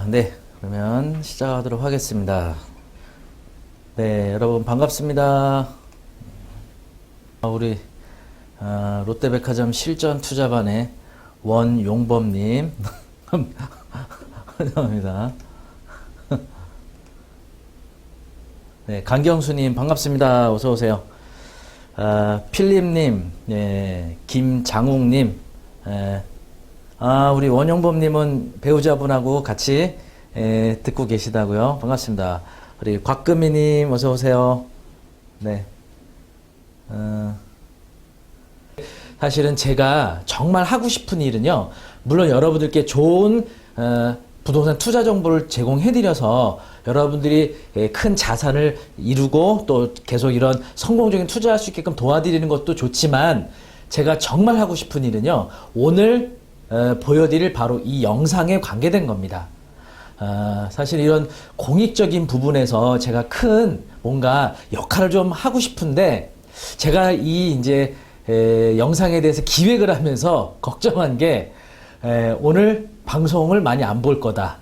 네. 그러면 시작하도록 하겠습니다. 네, 여러분 반갑습니다. 우리 롯데백화점 실전투자반의 원용범님 환영합니다. 네, 강경수님 반갑습니다. 어서 오세요. 필립님, 네, 김장욱님, 우리 원용범님은 배우자분하고 같이 듣고 계시다고요. 반갑습니다. 우리 곽금희님 어서 오세요. 네. 사실은 제가 정말 하고 싶은 일은요, 물론 여러분들께 좋은 부동산 투자 정보를 제공해드려서 여러분들이 큰 자산을 이루고 또 계속 이런 성공적인 투자할 수 있게끔 도와드리는 것도 좋지만, 제가 정말 하고 싶은 일은요, 오늘 보여드릴 바로 이 영상에 관계된 겁니다. 사실 이런 공익적인 부분에서 제가 큰 뭔가 역할을 좀 하고 싶은데, 제가 이 이제 영상에 대해서 기획을 하면서 걱정한 게, 오늘 방송을 많이 안 볼 거다.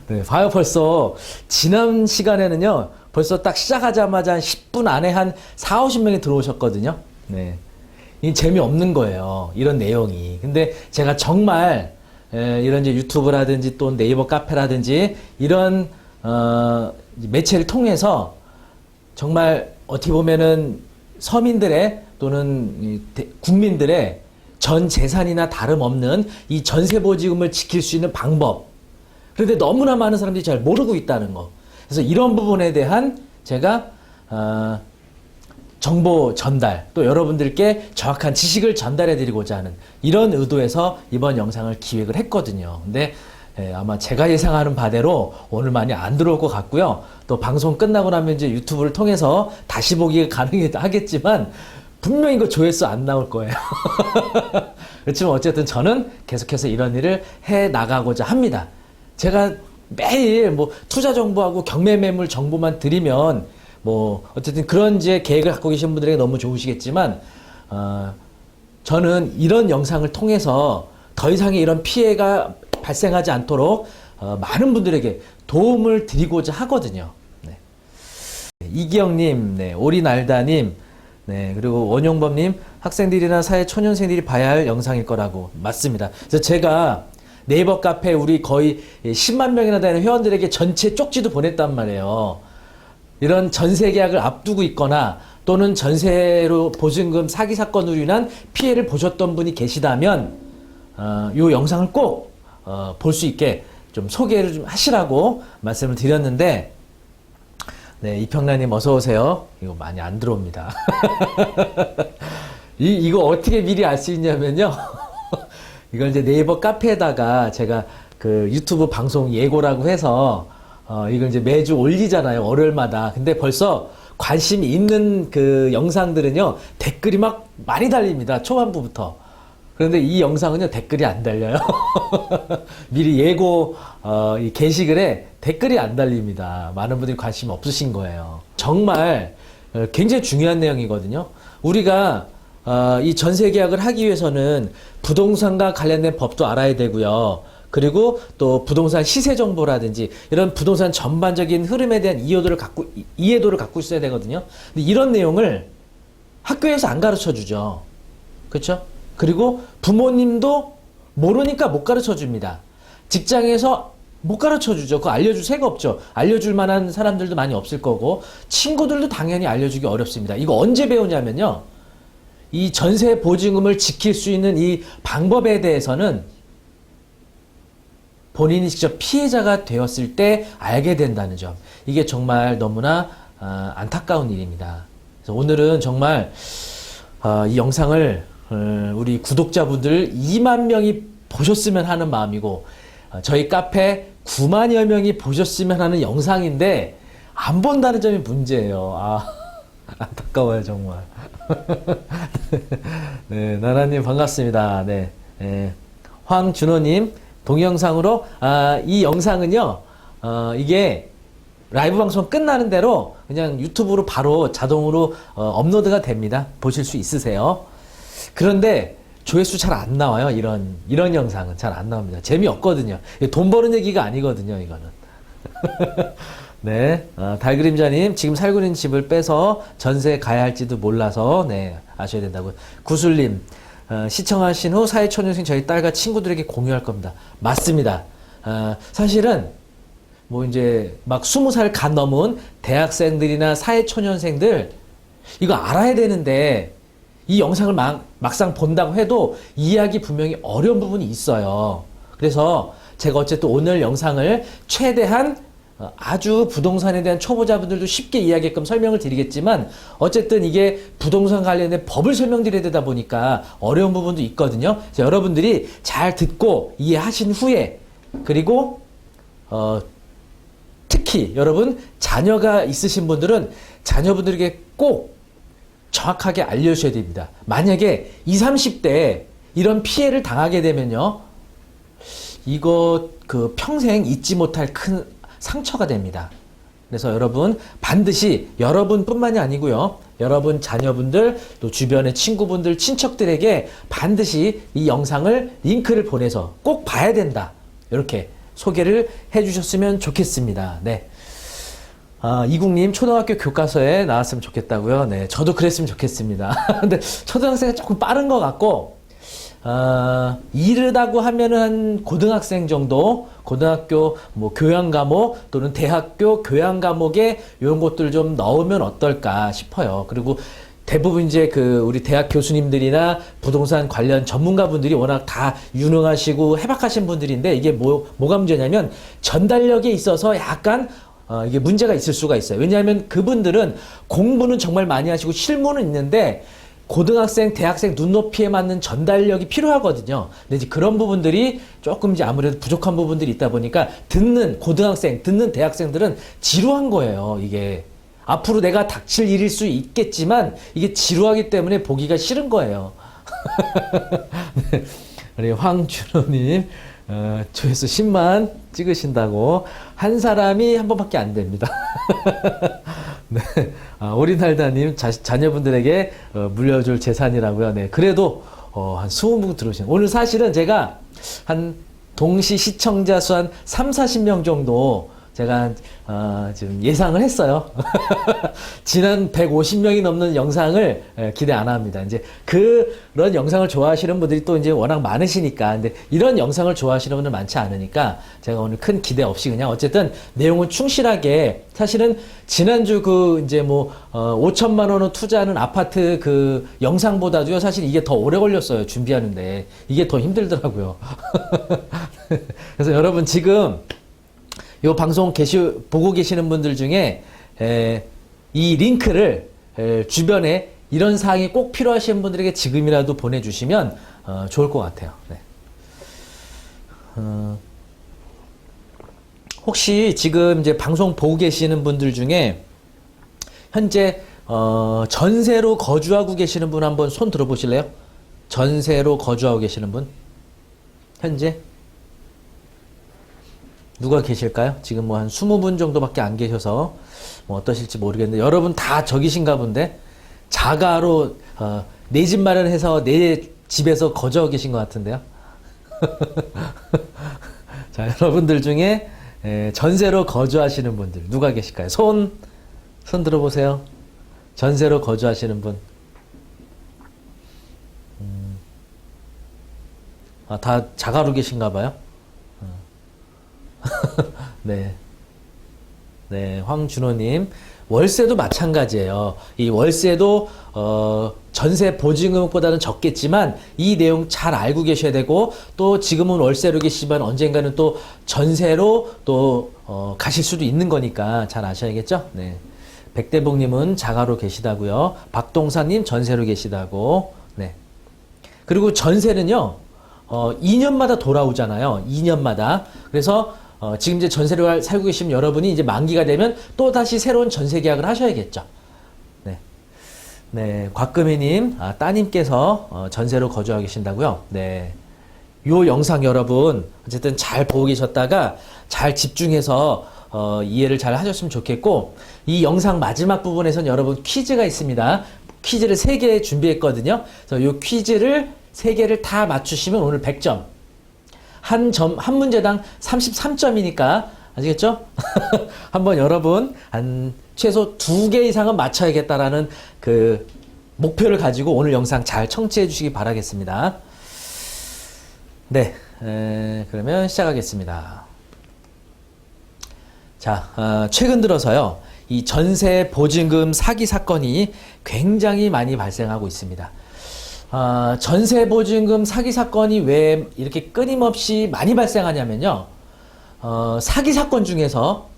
네, 봐요. 벌써 지난 시간에는요, 벌써 딱 시작하자마자 한 10분 안에 한 4, 50명이 들어오셨거든요. 네. 이 재미없는 거예요, 이런 내용이. 근데 제가 정말 이런 이제 유튜브라든지 또 네이버 카페라든지 이런 매체를 통해서 정말 어떻게 보면은 서민들의 또는 국민들의 전 재산이나 다름없는 이 전세보증금을 지킬 수 있는 방법. 그런데 너무나 많은 사람들이 잘 모르고 있다는 거. 그래서 이런 부분에 대한 제가 정보 전달, 또 여러분들께 정확한 지식을 전달해 드리고자 하는 이런 의도에서 이번 영상을 기획을 했거든요. 근데 아마 제가 예상하는 바대로 오늘 많이 안 들어올 것 같고요. 또 방송 끝나고 나면 이제 유튜브를 통해서 다시 보기가 가능하겠지만 분명히 이거 조회수 안 나올 거예요. 그렇지만 어쨌든 저는 계속해서 이런 일을 해 나가고자 합니다. 제가 매일 뭐 투자 정보하고 경매 매물 정보만 드리면 뭐 어쨌든 그런 이제 계획을 갖고 계신 분들에게 너무 좋으시겠지만, 저는 이런 영상을 통해서 더 이상의 이런 피해가 발생하지 않도록 많은 분들에게 도움을 드리고자 하거든요. 네. 이기영님, 네, 오리날다님, 네, 그리고 원용범님, 학생들이나 사회 초년생들이 봐야 할 영상일 거라고. 맞습니다. 그래서 제가 네이버 카페 우리 거의 10만 명이나 되는 회원들에게 전체 쪽지도 보냈단 말이에요. 이런 전세 계약을 앞두고 있거나 또는 전세로 보증금 사기 사건으로 인한 피해를 보셨던 분이 계시다면 이 영상을 꼭 볼 수 있게 좀 소개를 좀 하시라고 말씀을 드렸는데, 네, 이평란님 어서 오세요. 이거 많이 안 들어옵니다. 이거 어떻게 미리 알 수 있냐면요. 이걸 이제 네이버 카페에다가 제가 그 유튜브 방송 예고라고 해서 이걸 이제 매주 올리잖아요, 월요일마다. 근데 벌써 관심이 있는 그 영상들은요, 댓글이 막 많이 달립니다, 초반부부터. 그런데 이 영상은요, 댓글이 안 달려요. 미리 예고 이 게시글에 댓글이 안 달립니다. 많은 분들이 관심이 없으신 거예요. 정말 굉장히 중요한 내용이거든요. 우리가 이 전세 계약을 하기 위해서는 부동산과 관련된 법도 알아야 되고요. 그리고 또 부동산 시세 정보라든지 이런 부동산 전반적인 흐름에 대한 이해도를 갖고 있어야 되거든요. 근데 이런 내용을 학교에서 안 가르쳐 주죠. 그렇죠? 그리고 부모님도 모르니까 못 가르쳐 줍니다. 직장에서 못 가르쳐 주죠. 그거 알려줄 새가 없죠. 알려줄 만한 사람들도 많이 없을 거고, 친구들도 당연히 알려주기 어렵습니다. 이거 언제 배우냐면요, 이 전세 보증금을 지킬 수 있는 이 방법에 대해서는 본인이 직접 피해자가 되었을 때 알게 된다는 점. 이게 정말 너무나 안타까운 일입니다. 그래서 오늘은 정말 이 영상을 우리 구독자분들 2만 명이 보셨으면 하는 마음이고, 저희 카페 9만여 명이 보셨으면 하는 영상인데 안 본다는 점이 문제예요. 안타까워요, 정말. 네, 나나님 반갑습니다. 네, 네. 황준호님, 동영상으로, 이 영상은요, 이게 라이브 방송 끝나는 대로 그냥 유튜브로 바로 자동으로 업로드가 됩니다. 보실 수 있으세요. 그런데 조회수 잘 안 나와요. 이런 영상은 잘 안 나옵니다. 재미없거든요. 돈 버는 얘기가 아니거든요, 이거는. 네, 달그림자님, 지금 살고 있는 집을 빼서 전세 가야 할지도 몰라서, 네, 아셔야 된다고요. 구슬님, 시청하신 후 사회초년생 저희 딸과 친구들에게 공유할 겁니다. 맞습니다. 사실은, 뭐 이제 막 20살 간 넘은 대학생들이나 사회초년생들, 이거 알아야 되는데, 이 영상을 막상 본다고 해도 이해하기 분명히 어려운 부분이 있어요. 그래서 제가 어쨌든 오늘 영상을 최대한 아주 부동산에 대한 초보자분들도 쉽게 이해하게끔 설명을 드리겠지만 어쨌든 이게 부동산 관련된 법을 설명드려야 되다 보니까 어려운 부분도 있거든요. 그래서 여러분들이 잘 듣고 이해하신 후에 그리고 특히 여러분 자녀가 있으신 분들은 자녀분들에게 꼭 정확하게 알려주셔야 됩니다. 만약에 20, 30대에 이런 피해를 당하게 되면요. 이거 평생 잊지 못할 큰 상처가 됩니다. 그래서 여러분 반드시 여러분뿐만이 아니고요. 여러분 자녀분들 또 주변의 친구분들 친척들에게 반드시 이 영상을 링크를 보내서 꼭 봐야 된다. 이렇게 소개를 해주셨으면 좋겠습니다. 네. 이국님 초등학교 교과서에 나왔으면 좋겠다고요. 네, 저도 그랬으면 좋겠습니다. 근데 초등학생은 조금 빠른 것 같고 이르다고 하면은 한 고등학생 정도, 고등학교 뭐 교양 과목 또는 대학교 교양 과목에 이런 것들 좀 넣으면 어떨까 싶어요. 그리고 대부분 이제 우리 대학 교수님들이나 부동산 관련 전문가분들이 워낙 다 유능하시고 해박하신 분들인데 이게 뭐가 문제냐면 전달력에 있어서 약간 이게 문제가 있을 수가 있어요. 왜냐하면 그분들은 공부는 정말 많이 하시고 실무는 있는데 고등학생, 대학생 눈높이에 맞는 전달력이 필요하거든요. 근데 이제 그런 부분들이 조금 이제 아무래도 부족한 부분들이 있다 보니까 듣는 고등학생, 듣는 대학생들은 지루한 거예요, 이게. 앞으로 내가 닥칠 일일 수 있겠지만 이게 지루하기 때문에 보기가 싫은 거예요. 네. 우리 황준호님, 조회수 10만 찍으신다고. 한 사람이 한 번밖에 안 됩니다. 네. 오리날다님, 자녀분들에게 물려줄 재산이라고요. 네. 그래도, 한 20분 들어오신. 오늘 사실은 제가 한 동시 시청자 수 한 3, 40명 정도 제가 지금 예상을 했어요. 지난 150명이 넘는 영상을 기대 안 합니다. 이제 그런 영상을 좋아하시는 분들이 또 이제 워낙 많으시니까. 근데 이런 영상을 좋아하시는 분들 많지 않으니까 제가 오늘 큰 기대 없이 그냥 어쨌든 내용은 충실하게 사실은 지난주 이제 5천만 원을 투자하는 아파트 영상보다도요 사실 이게 더 오래 걸렸어요. 준비하는데. 이게 더 힘들더라고요. 그래서 여러분 지금 요 방송 보고 계시는 분들 중에 이 링크를 주변에 이런 사항이 꼭 필요하신 분들에게 지금이라도 보내주시면 좋을 것 같아요. 네. 혹시 지금 이제 방송 보고 계시는 분들 중에 현재 전세로 거주하고 계시는 분 한번 손 들어보실래요? 전세로 거주하고 계시는 분? 현재? 누가 계실까요? 지금 뭐 한 20분 정도밖에 안 계셔서 뭐 어떠실지 모르겠는데 여러분 다 저기신가 본데 자가로 내 집 마련해서 내 집에서 거주하고 계신 것 같은데요. 자, 여러분들 중에 전세로 거주하시는 분들 누가 계실까요? 손 들어보세요. 전세로 거주하시는 분. 다 자가로 계신가 봐요. 네. 네, 황준호님. 월세도 마찬가지예요. 이 월세도, 전세 보증금보다는 적겠지만, 이 내용 잘 알고 계셔야 되고, 또 지금은 월세로 계시지만 언젠가는 또 전세로 또, 가실 수도 있는 거니까 잘 아셔야겠죠? 네. 백대복님은 자가로 계시다고요. 박동사님 전세로 계시다고. 네. 그리고 전세는요, 2년마다 돌아오잖아요. 2년마다. 그래서, 지금 이제 전세로 살고 계시면 여러분이 이제 만기가 되면 또 다시 새로운 전세 계약을 하셔야겠죠. 네. 네. 곽금희님, 따님께서 전세로 거주하고 계신다고요? 네. 요 영상 여러분, 어쨌든 잘 보고 계셨다가 잘 집중해서, 이해를 잘 하셨으면 좋겠고, 이 영상 마지막 부분에선 여러분 퀴즈가 있습니다. 퀴즈를 3개 준비했거든요. 그래서 요 퀴즈를 세 개를 다 맞추시면 오늘 100점. 한 문제당 33점이니까, 아시겠죠? 한번 여러분, 최소 2개 이상은 맞춰야겠다라는 그 목표를 가지고 오늘 영상 잘 청취해 주시기 바라겠습니다. 네, 그러면 시작하겠습니다. 자, 최근 들어서요, 이 전세 보증금 사기 사건이 굉장히 많이 발생하고 있습니다. 전세 보증금 사기 사건이 왜 이렇게 끊임없이 많이 발생하냐면요, 사기 사건 중에서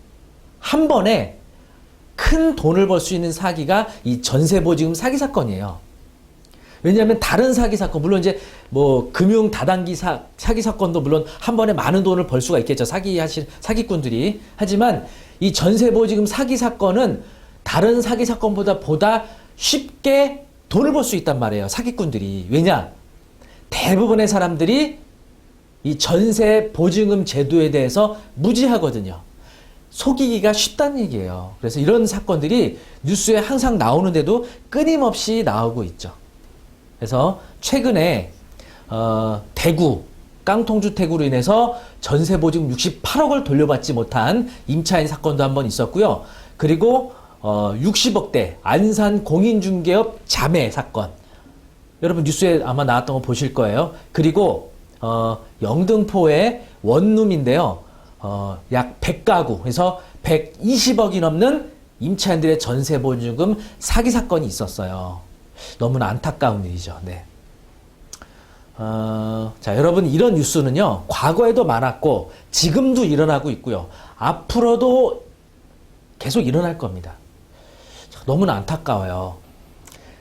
한 번에 큰 돈을 벌 수 있는 사기가 이 전세 보증금 사기 사건이에요. 왜냐하면 다른 사기 사건, 물론 이제 뭐 금융 다단기 사기 사건도 물론 한 번에 많은 돈을 벌 수가 있겠죠. 사기꾼들이. 하지만 이 전세 보증금 사기 사건은 다른 사기 사건보다 쉽게 돈을 벌 수 있단 말이에요. 사기꾼들이. 왜냐? 대부분의 사람들이 이 전세 보증금 제도에 대해서 무지하거든요. 속이기가 쉽다는 얘기예요. 그래서 이런 사건들이 뉴스에 항상 나오는데도 끊임없이 나오고 있죠. 그래서 최근에 대구 깡통주택으로 인해서 전세 보증금 68억을 돌려받지 못한 임차인 사건도 한번 있었고요. 그리고 60억대 안산 공인중개업 자매 사건, 여러분 뉴스에 아마 나왔던 거 보실 거예요. 그리고 영등포의 원룸인데요, 약 100가구, 그래서 120억이 넘는 임차인들의 전세 보증금 사기 사건이 있었어요. 너무나 안타까운 일이죠. 네. 자, 여러분, 이런 뉴스는요, 과거에도 많았고 지금도 일어나고 있고요, 앞으로도 계속 일어날 겁니다. 너무나 안타까워요.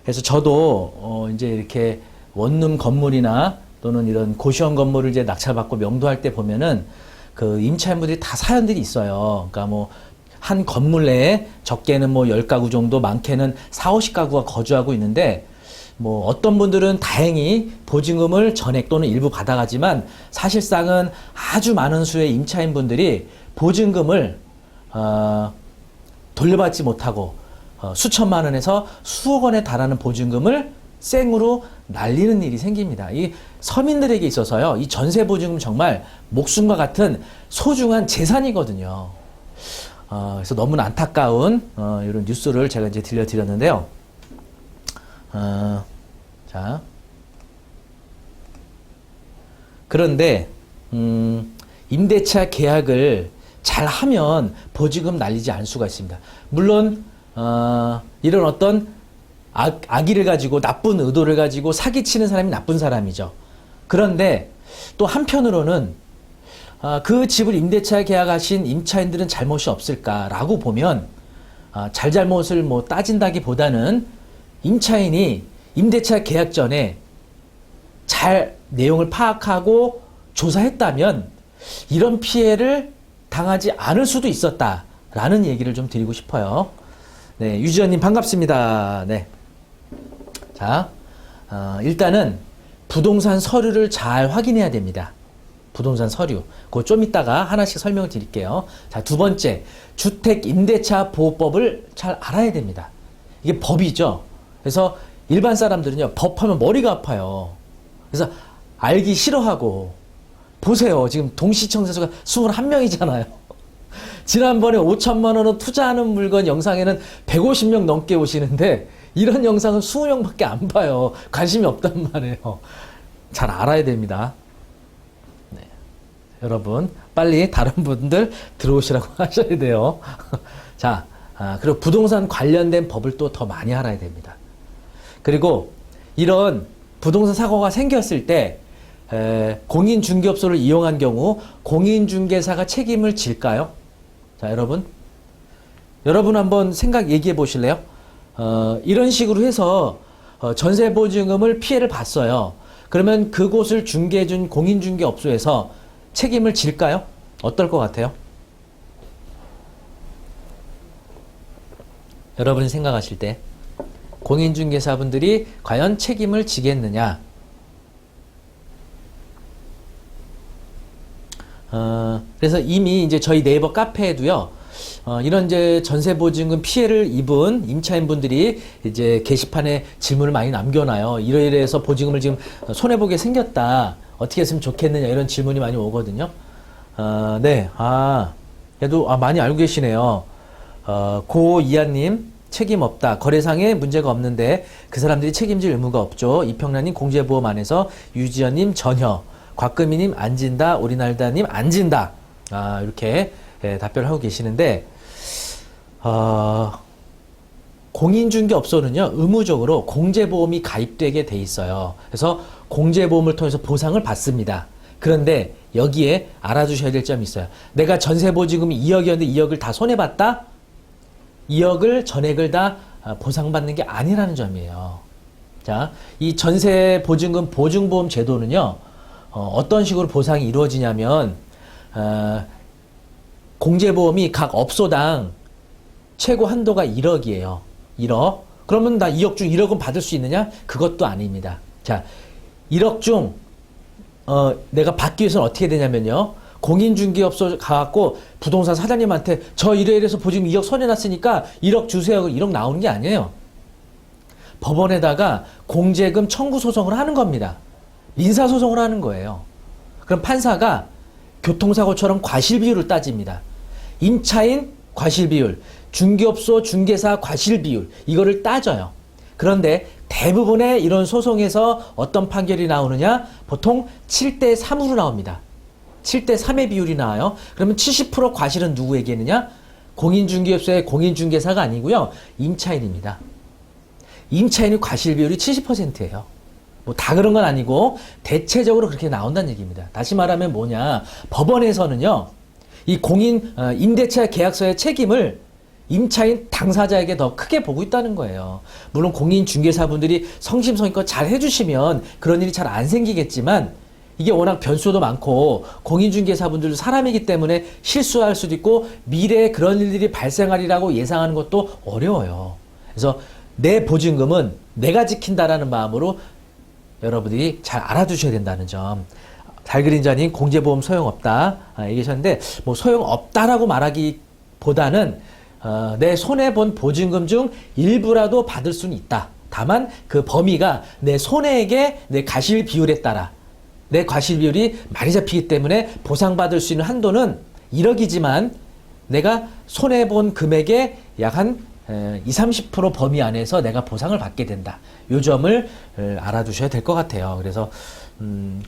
그래서 저도 이제 이렇게 원룸 건물이나 또는 이런 고시원 건물을 이제 낙찰받고 명도할 때 보면은 그 임차인분들이 다 사연들이 있어요. 그러니까 뭐 한 건물 내에 적게는 뭐 10가구 정도, 많게는 40, 50가구가 거주하고 있는데, 뭐 어떤 분들은 다행히 보증금을 전액 또는 일부 받아가지만 사실상은 아주 많은 수의 임차인분들이 보증금을 돌려받지 못하고 수천만 원에서 수억 원에 달하는 보증금을 생으로 날리는 일이 생깁니다. 이 서민들에게 있어서요, 이 전세 보증금 정말 목숨과 같은 소중한 재산이거든요. 그래서 너무나 안타까운 이런 뉴스를 제가 이제 들려드렸는데요. 자, 그런데 임대차 계약을 잘 하면 보증금 날리지 않을 수가 있습니다. 물론 이런 어떤 악의를 가지고, 나쁜 의도를 가지고 사기치는 사람이 나쁜 사람이죠. 그런데 또 한편으로는 그 집을 임대차 계약하신 임차인들은 잘못이 없을까라고 보면 잘잘못을 뭐 따진다기보다는 임차인이 임대차 계약 전에 잘 내용을 파악하고 조사했다면 이런 피해를 당하지 않을 수도 있었다라는 얘기를 좀 드리고 싶어요. 네, 유지연님 반갑습니다. 네. 자, 일단은 부동산 서류를 잘 확인해야 됩니다. 부동산 서류. 그거 좀 이따가 하나씩 설명을 드릴게요. 자, 두 번째, 주택임대차보호법을 잘 알아야 됩니다. 이게 법이죠. 그래서 일반 사람들은요, 법하면 머리가 아파요. 그래서 알기 싫어하고, 보세요. 지금 동시청자수가 21명이잖아요. 지난번에 5천만 원을 투자하는 물건 영상에는 150명 넘게 오시는데, 이런 영상은 20명밖에 안 봐요. 관심이 없단 말이에요. 잘 알아야 됩니다. 네. 여러분, 빨리 다른 분들 들어오시라고 하셔야 돼요. 자, 그리고 부동산 관련된 법을 또 더 많이 알아야 됩니다. 그리고 이런 부동산 사고가 생겼을 때 공인중개업소를 이용한 경우 공인중개사가 책임을 질까요? 자, 여러분 한번 얘기해 보실래요? 이런 식으로 해서 전세보증금을 피해를 봤어요. 그러면 그곳을 중개해준 공인중개업소에서 책임을 질까요? 어떨 것 같아요? 여러분이 생각하실 때 공인중개사분들이 과연 책임을 지겠느냐? 그래서 이미 이제 저희 네이버 카페에도요, 이런 이제 전세보증금 피해를 입은 임차인분들이 이제 게시판에 질문을 많이 남겨놔요. 이래서 보증금을 지금 손해보게 생겼다. 어떻게 했으면 좋겠느냐. 이런 질문이 많이 오거든요. 네. 그래도 많이 알고 계시네요. 고이하님, 책임 없다. 거래상에 문제가 없는데 그 사람들이 책임질 의무가 없죠. 이평란님, 공제보험 안에서 유지연님, 전혀. 곽금희님, 안 진다. 오리날다님, 안 진다. 이렇게 답변을 하고 계시는데, 공인중개업소는요, 의무적으로 공제보험이 가입되게 돼 있어요. 그래서 공제보험을 통해서 보상을 받습니다. 그런데 여기에 알아두셔야 될 점이 있어요. 내가 전세보증금이 2억이었는데 2억을 다 손해봤다? 2억을 전액을 다 보상받는 게 아니라는 점이에요. 자, 이 전세보증금 보증보험 제도는요, 어떤 식으로 보상이 이루어지냐면, 공제보험이 각 업소당 최고 한도가 1억이에요. 1억. 그러면 나 2억 중 1억은 받을 수 있느냐? 그것도 아닙니다. 자, 1억 중 내가 받기 위해서는 어떻게 되냐면요. 공인중개업소 가갖고 부동산 사장님한테 저 이래서 보증금 2억 손해났으니까 1억 주세요. 1억 나오는 게 아니에요. 법원에다가 공제금 청구 소송을 하는 겁니다. 민사소송을 하는 거예요. 그럼 판사가 교통사고처럼 과실비율을 따집니다. 임차인 과실비율, 중개업소 중개사 과실비율, 이거를 따져요. 그런데 대부분의 이런 소송에서 어떤 판결이 나오느냐? 보통 7대 3으로 나옵니다. 7대 3의 비율이 나와요. 그러면 70% 과실은 누구에게 있느냐? 공인중개업소의 공인중개사가 아니고요. 임차인입니다. 임차인의 과실 비율이 70%예요. 뭐 다 그런 건 아니고 대체적으로 그렇게 나온다는 얘기입니다. 다시 말하면 뭐냐? 법원에서는요. 이 임대차 계약서의 책임을 임차인 당사자에게 더 크게 보고 있다는 거예요. 물론 공인중개사분들이 성심성의껏 잘 해주시면 그런 일이 잘 안 생기겠지만 이게 워낙 변수도 많고 공인중개사분들도 사람이기 때문에 실수할 수도 있고 미래에 그런 일들이 발생하리라고 예상하는 것도 어려워요. 그래서 내 보증금은 내가 지킨다라는 마음으로 여러분들이 잘 알아두셔야 된다는 점. 달그린자님 공제보험 소용없다 얘기하셨는데 뭐 소용없다라고 말하기보다는 내 손해본 보증금 중 일부라도 받을 수는 있다. 다만 그 범위가 내 손해액의 내 과실 비율에 따라 내 과실 비율이 많이 잡히기 때문에 보상받을 수 있는 한도는 1억이지만 내가 손해본 금액의 약 한 20, 30% 범위 안에서 내가 보상을 받게 된다. 요 점을 알아두셔야 될 것 같아요. 그래서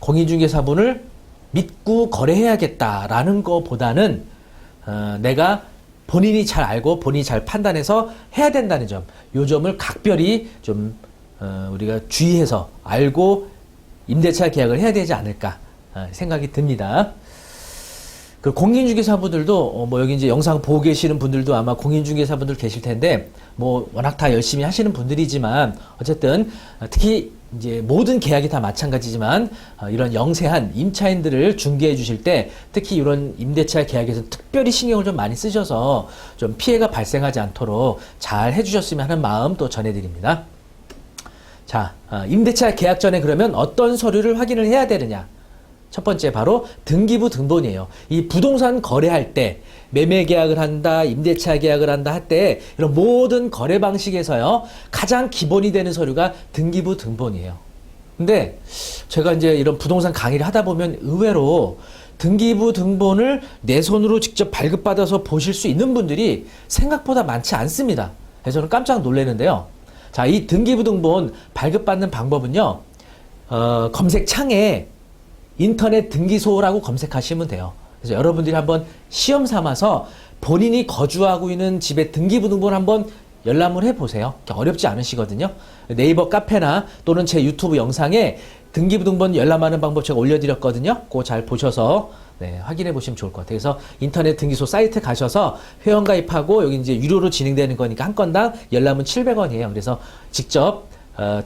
공인중개사분을 믿고 거래해야겠다라는 것보다는 내가 본인이 잘 알고 본인이 잘 판단해서 해야 된다는 점, 요 점을 각별히 좀 우리가 주의해서 알고 임대차 계약을 해야 되지 않을까 생각이 듭니다. 그 공인중개사분들도 뭐 여기 이제 영상 보고 계시는 분들도 아마 공인중개사분들 계실 텐데 뭐 워낙 다 열심히 하시는 분들이지만 어쨌든 특히 이제 모든 계약이 다 마찬가지지만 이런 영세한 임차인들을 중개해 주실 때 특히 이런 임대차 계약에서 특별히 신경을 좀 많이 쓰셔서 좀 피해가 발생하지 않도록 잘 해주셨으면 하는 마음 또 전해드립니다. 자, 임대차 계약 전에 그러면 어떤 서류를 확인을 해야 되느냐? 첫 번째 바로 등기부 등본이에요. 이 부동산 거래할 때 매매 계약을 한다, 임대차 계약을 한다 할 때 이런 모든 거래 방식에서요. 가장 기본이 되는 서류가 등기부 등본이에요. 근데 제가 이제 이런 부동산 강의를 하다 보면 의외로 등기부 등본을 내 손으로 직접 발급받아서 보실 수 있는 분들이 생각보다 많지 않습니다. 그래서 저는 깜짝 놀라는데요. 자, 이 등기부 등본 발급받는 방법은요. 검색창에 인터넷 등기소라고 검색하시면 돼요. 그래서 여러분들이 한번 시험 삼아서 본인이 거주하고 있는 집의 등기부 등본을 한번 열람을 해보세요. 어렵지 않으시거든요. 네이버 카페나 또는 제 유튜브 영상에 등기부 등본 열람하는 방법 제가 올려드렸거든요. 그거 잘 보셔서 확인해 보시면 좋을 것 같아요. 그래서 인터넷 등기소 사이트 가셔서 회원가입하고 여기 이제 유료로 진행되는 거니까 한 건당 열람은 700원이에요. 그래서 직접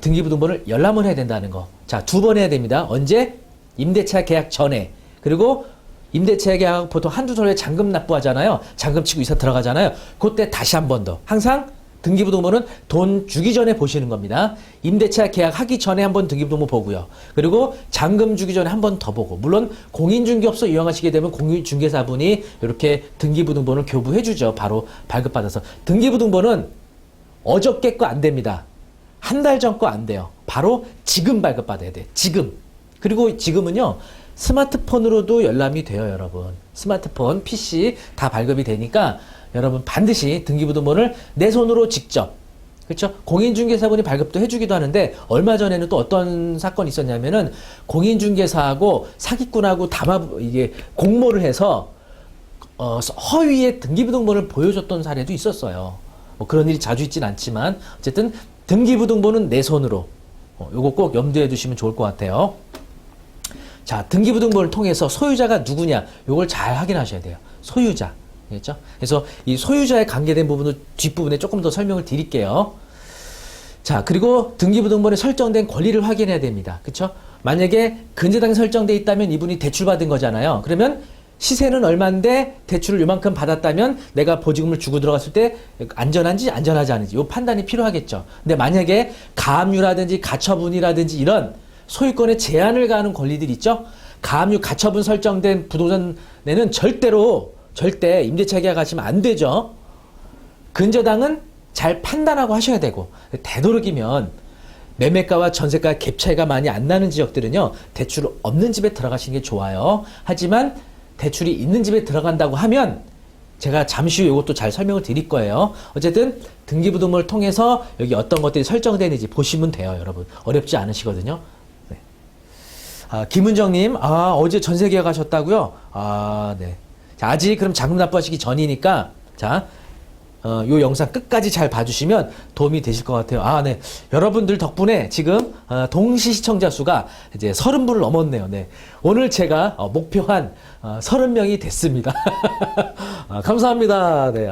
등기부 등본을 열람을 해야 된다는 거. 자, 2번 해야 됩니다. 언제? 임대차 계약 전에. 그리고 임대차 계약 보통 한두 달에 잔금 납부하잖아요. 잔금 치고 이사 들어가잖아요. 그때 다시 한 번 더. 항상 등기부등본은 돈 주기 전에 보시는 겁니다. 임대차 계약하기 전에 한번 등기부등본 보고요. 그리고 잔금 주기 전에 한 번 더 보고, 물론 공인중개업소 이용하시게 되면 공인중개사분이 이렇게 등기부등본을 교부해 주죠. 바로 발급받아서. 등기부등본은 어저께 거 안 됩니다. 한 달 전 거 안 돼요. 바로 지금 발급받아야 돼. 지금. 그리고 지금은요, 스마트폰으로도 열람이 돼요, 여러분. 스마트폰, PC 다 발급이 되니까 여러분 반드시 등기부등본을 내 손으로 직접, 그렇죠? 공인중개사분이 발급도 해주기도 하는데, 얼마 전에는 또 어떤 사건이 있었냐면은 공인중개사하고 사기꾼하고 이게 공모를 해서 허위의 등기부등본을 보여줬던 사례도 있었어요. 뭐 그런 일이 자주 있진 않지만 어쨌든 등기부등본은 내 손으로, 요거 꼭 염두에 두시면 좋을 것 같아요. 자, 등기부등본을 통해서 소유자가 누구냐, 요걸 잘 확인하셔야 돼요. 소유자. 알겠죠? 그래서 이 소유자에 관계된 부분을 뒷부분에 조금 더 설명을 드릴게요. 자, 그리고 등기부등본에 설정된 권리를 확인해야 됩니다. 그쵸? 만약에 근저당이 설정돼 있다면 이분이 대출받은 거잖아요. 그러면 시세는 얼마인데 대출을 요만큼 받았다면 내가 보증금을 주고 들어갔을 때 안전한지 안전하지 않은지 요 판단이 필요하겠죠. 근데 만약에 가압류라든지 가처분이라든지 이런 소유권에 제한을 가하는 권리들 있죠? 가압류, 가처분 설정된 부동산에는 절대 임대차 계약하시면 안 되죠. 근저당은 잘 판단하고 하셔야 되고, 되도록이면 매매가와 전세가 갭 차이가 많이 안 나는 지역들은요, 대출 없는 집에 들어가시는 게 좋아요. 하지만 대출이 있는 집에 들어간다고 하면 제가 잠시 후 이것도 잘 설명을 드릴 거예요. 어쨌든 등기부등본을 통해서 여기 어떤 것들이 설정되는지 보시면 돼요, 여러분. 어렵지 않으시거든요. 네. 김은정님, 어제 전세 계약하셨다고요? 네. 자, 아직 그럼 잔금 납부하시기 전이니까, 자, 요 영상 끝까지 잘 봐주시면 도움이 되실 것 같아요. 네. 여러분들 덕분에 지금, 동시 시청자 수가 이제 30분을 넘었네요. 네. 오늘 제가 목표한 30명이 됐습니다. 감사합니다. 네.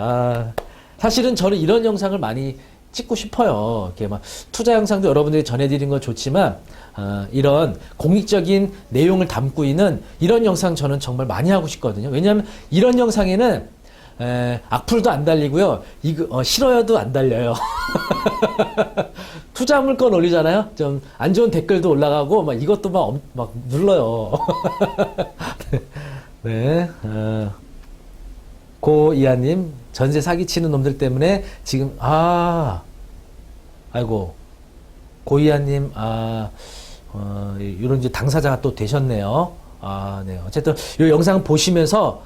사실은 저는 이런 영상을 많이 찍고 싶어요. 이렇게 막 투자 영상도 여러분들이 전해드리는 건 좋지만, 이런 공익적인 내용을 담고 있는 이런 영상 저는 정말 많이 하고 싶거든요. 왜냐하면 이런 영상에는 악플도 안 달리고요. 싫어요도 안 달려요. 투자 물건 올리잖아요. 좀 안 좋은 댓글도 올라가고 막 이것도 막 눌러요. 네. 고이하님, 전세 사기치는 놈들 때문에 지금 아이고, 고이하님, 이런 이제 당사자가 또 되셨네요. 네. 어쨌든 이 영상 보시면서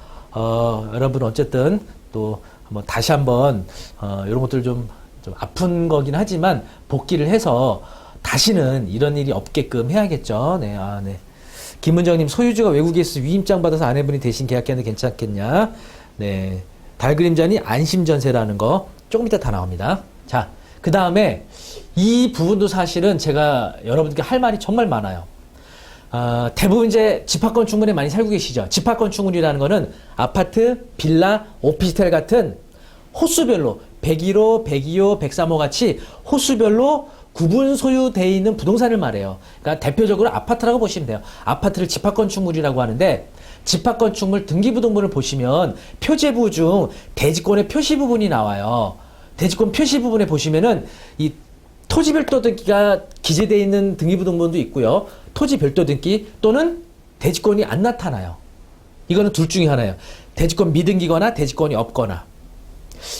여러분 어쨌든 또 한번 다시 한번 이런 것들 좀 아픈 거긴 하지만 복귀를 해서 다시는 이런 일이 없게끔 해야겠죠. 네. 네. 김은정님, 소유주가 외국에 있어 위임장 받아서 아내분이 대신 계약했는데 괜찮겠냐? 네. 달그림자니 안심전세라는 거 조금 이따 다 나옵니다. 자, 그 다음에 이 부분도 사실은 제가 여러분들께 할 말이 정말 많아요. 대부분 이제 집합건축물에 많이 살고 계시죠. 집합건축물이라는 거는 아파트, 빌라, 오피스텔 같은 호수별로 101호, 102호, 103호 같이 호수별로 구분 소유되어 있는 부동산을 말해요. 그러니까 대표적으로 아파트라고 보시면 돼요. 아파트를 집합건축물이라고 하는데, 집합건축물 등기부등본을 보시면 표제부 중 대지권의 표시 부분이 나와요. 대지권 표시 부분에 보시면은 이 토지 별도 등기가 기재되어 있는 등기부등본도 있고요. 토지 별도 등기 또는 대지권이 안 나타나요. 이거는 둘 중에 하나예요. 대지권 미등기거나 대지권이 없거나.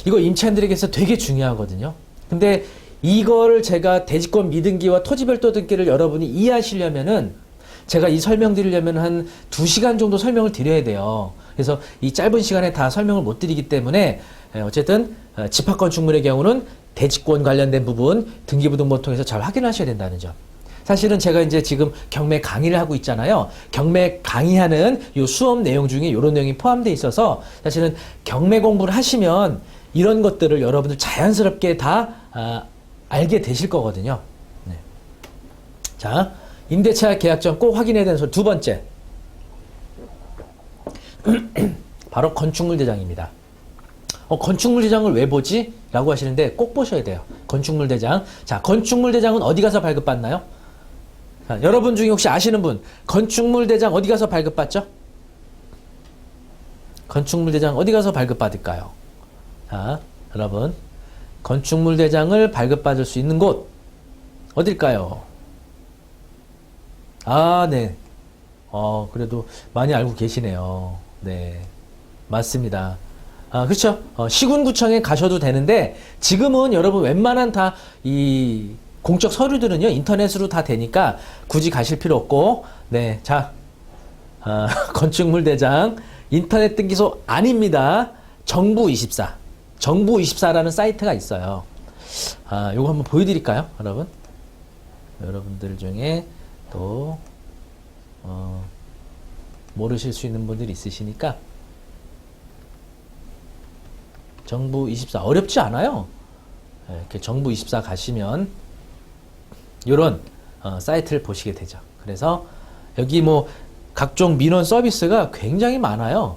이거 임차인들에게서 되게 중요하거든요. 근데 이거를 제가 대지권 미등기와 토지 별도 등기를 여러분이 이해하시려면은 제가 이 설명 드리려면 한 2시간 정도 설명을 드려야 돼요. 그래서 이 짧은 시간에 다 설명을 못 드리기 때문에 어쨌든 집합건축물의 경우는 대지권 관련된 부분 등기부등본 통해서 잘 확인하셔야 된다는 점. 사실은 제가 이제 지금 경매 강의를 하고 있잖아요. 경매 강의하는 요 수업 내용 중에 이런 내용이 포함되어 있어서 사실은 경매 공부를 하시면 이런 것들을 여러분들 자연스럽게 다 알게 되실 거거든요. 네. 자, 임대차 계약 전 꼭 확인해야 되는 두 번째. 바로 건축물 대장입니다. 건축물 대장을 왜 보지? 라고 하시는데 꼭 보셔야 돼요. 건축물 대장. 자, 건축물 대장은 어디 가서 발급받나요? 자, 여러분 중에 혹시 아시는 분, 건축물 대장 어디 가서 발급받죠? 건축물 대장 어디 가서 발급받을까요? 자, 여러분. 건축물 대장을 발급받을 수 있는 곳 어딜까요? 아, 네. 그래도 많이 알고 계시네요. 네. 맞습니다. 그렇죠. 시군구청에 가셔도 되는데 지금은 여러분 웬만한 다 이 공적 서류들은요 인터넷으로 다 되니까 굳이 가실 필요 없고 네. 자, 건축물 대장 인터넷 등기소 아닙니다. 정부24 정부24라는 사이트가 있어요. 요거 한번 보여드릴까요, 여러분? 여러분들 중에 또 모르실 수 있는 분들이 있으시니까 정부24 어렵지 않아요. 이렇게 정부24 가시면 이런 사이트를 보시게 되죠. 그래서 여기 뭐 각종 민원 서비스가 굉장히 많아요.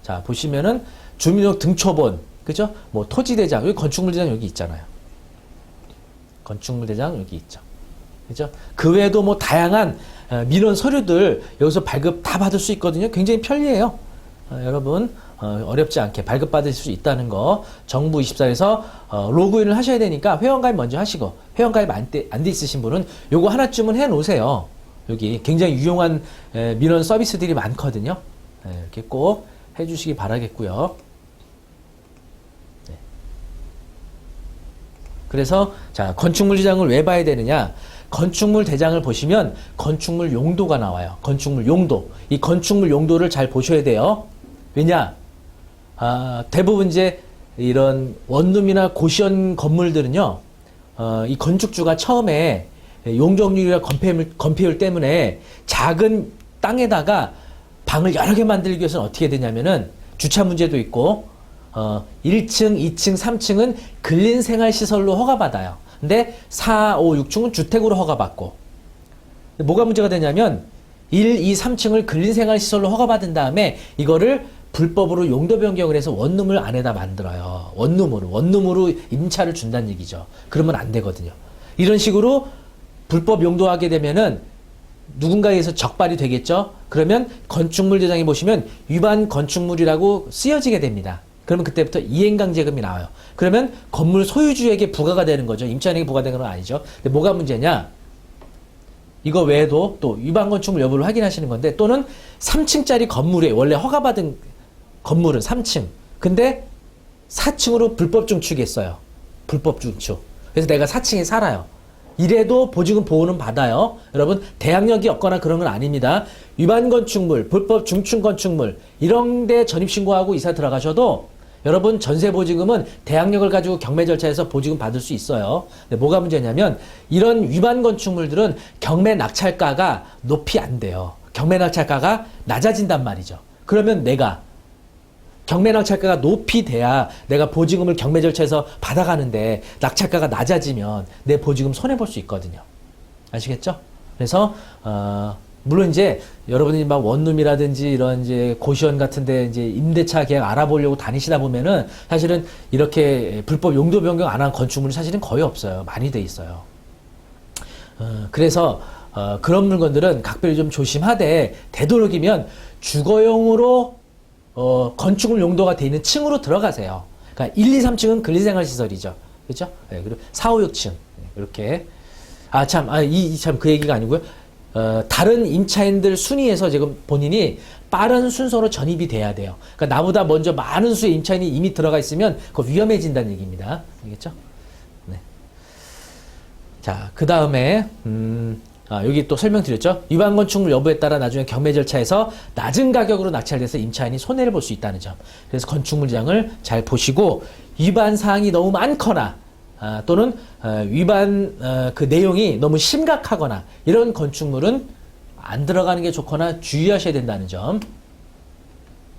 자, 보시면은 주민등록 등초본, 그죠? 뭐 토지대장, 여기 건축물대장 여기 있잖아요. 건축물대장 여기 있죠. 그죠? 그 외에도 뭐 다양한 민원 서류들 여기서 발급 다 받을 수 있거든요. 굉장히 편리해요. 여러분 어렵지 않게 발급받을 수 있다는 거 정부24에서 로그인을 하셔야 되니까 회원가입 먼저 하시고 회원가입 안 돼 있으신 분은 요거 하나쯤은 해 놓으세요. 여기 굉장히 유용한 민원 서비스들이 많거든요. 이렇게 꼭 해주시기 바라겠고요. 네. 그래서 자, 건축물 대장을 왜 봐야 되느냐? 건축물 대장을 보시면 건축물 용도가 나와요. 건축물 용도. 이 건축물 용도를 잘 보셔야 돼요. 왜냐? 대부분 이제 이런 원룸이나 고시원 건물들은요, 이 건축주가 처음에 용적률이나 건폐율 때문에 작은 땅에다가 방을 여러 개 만들기 위해서는 어떻게 되냐면은 주차 문제도 있고, 1층, 2층, 3층은 근린생활시설로 허가받아요. 근데 4, 5, 6층은 주택으로 허가받고, 뭐가 문제가 되냐면 1, 2, 3층을 근린생활시설로 허가받은 다음에 이거를 불법으로 용도 변경을 해서 원룸을 안에다 만들어요. 원룸으로 임차를 준다는 얘기죠. 그러면 안 되거든요. 이런 식으로 불법 용도하게 되면은 누군가에 의해서 적발이 되겠죠. 그러면 건축물 대장에 보시면 위반 건축물이라고 쓰여지게 됩니다. 그러면 그때부터 이행강제금이 나와요. 그러면 건물 소유주에게 부과가 되는 거죠. 임차인에게 부과되는 건 아니죠. 근데 뭐가 문제냐? 이거 외에도 또 위반 건축물 여부를 확인하시는 건데, 또는 3층짜리 건물에 원래 허가받은 건물은 3층. 근데 4층으로 불법 증축했어요. 불법 증축. 그래서 내가 4층에 살아요. 이래도 보증금 보호는 받아요. 여러분, 대항력이 없거나 그런 건 아닙니다. 위반 건축물, 불법 중축 건축물 이런 데 전입신고하고 이사 들어가셔도 여러분 전세 보증금은 대항력을 가지고 경매 절차에서 보증금 받을 수 있어요. 근데 뭐가 문제냐면 이런 위반 건축물들은 경매 낙찰가가 높이 안 돼요. 경매 낙찰가가 낮아진단 말이죠. 그러면 내가 경매 낙찰가가 높이 돼야 내가 보증금을 경매 절차에서 받아가는데 낙찰가가 낮아지면 내 보증금 손해볼 수 있거든요. 아시겠죠? 그래서 물론 이제 여러분이 막 원룸이라든지 이런 이제 고시원 같은데 이제 임대차 계약 알아보려고 다니시다 보면은 사실은 이렇게 불법 용도 변경 안 한 건축물이 사실은 거의 없어요. 많이 돼 있어요. 그래서 그런 물건들은 각별히 좀 조심하되 되도록이면 주거용으로 건축물 용도가 돼 있는 층으로 들어가세요. 그러니까 1, 2, 3층은 근린생활시설이죠. 그렇죠? 네, 그리고 4, 5, 6층 이렇게. 참 그 얘기가 아니고요. 다른 임차인들 순위에서 지금 본인이 빠른 순서로 전입이 돼야 돼요. 그러니까 나보다 먼저 많은 수의 임차인이 이미 들어가 있으면 그거 위험해진다는 얘기입니다. 알겠죠? 네. 자, 그 다음에 여기 또 설명드렸죠. 위반 건축물 여부에 따라 나중에 경매 절차에서 낮은 가격으로 낙찰돼서 임차인이 손해를 볼 수 있다는 점. 그래서 건축물장을 잘 보시고 위반 사항이 너무 많거나 또는 위반 그 내용이 너무 심각하거나 이런 건축물은 안 들어가는 게 좋거나 주의하셔야 된다는 점.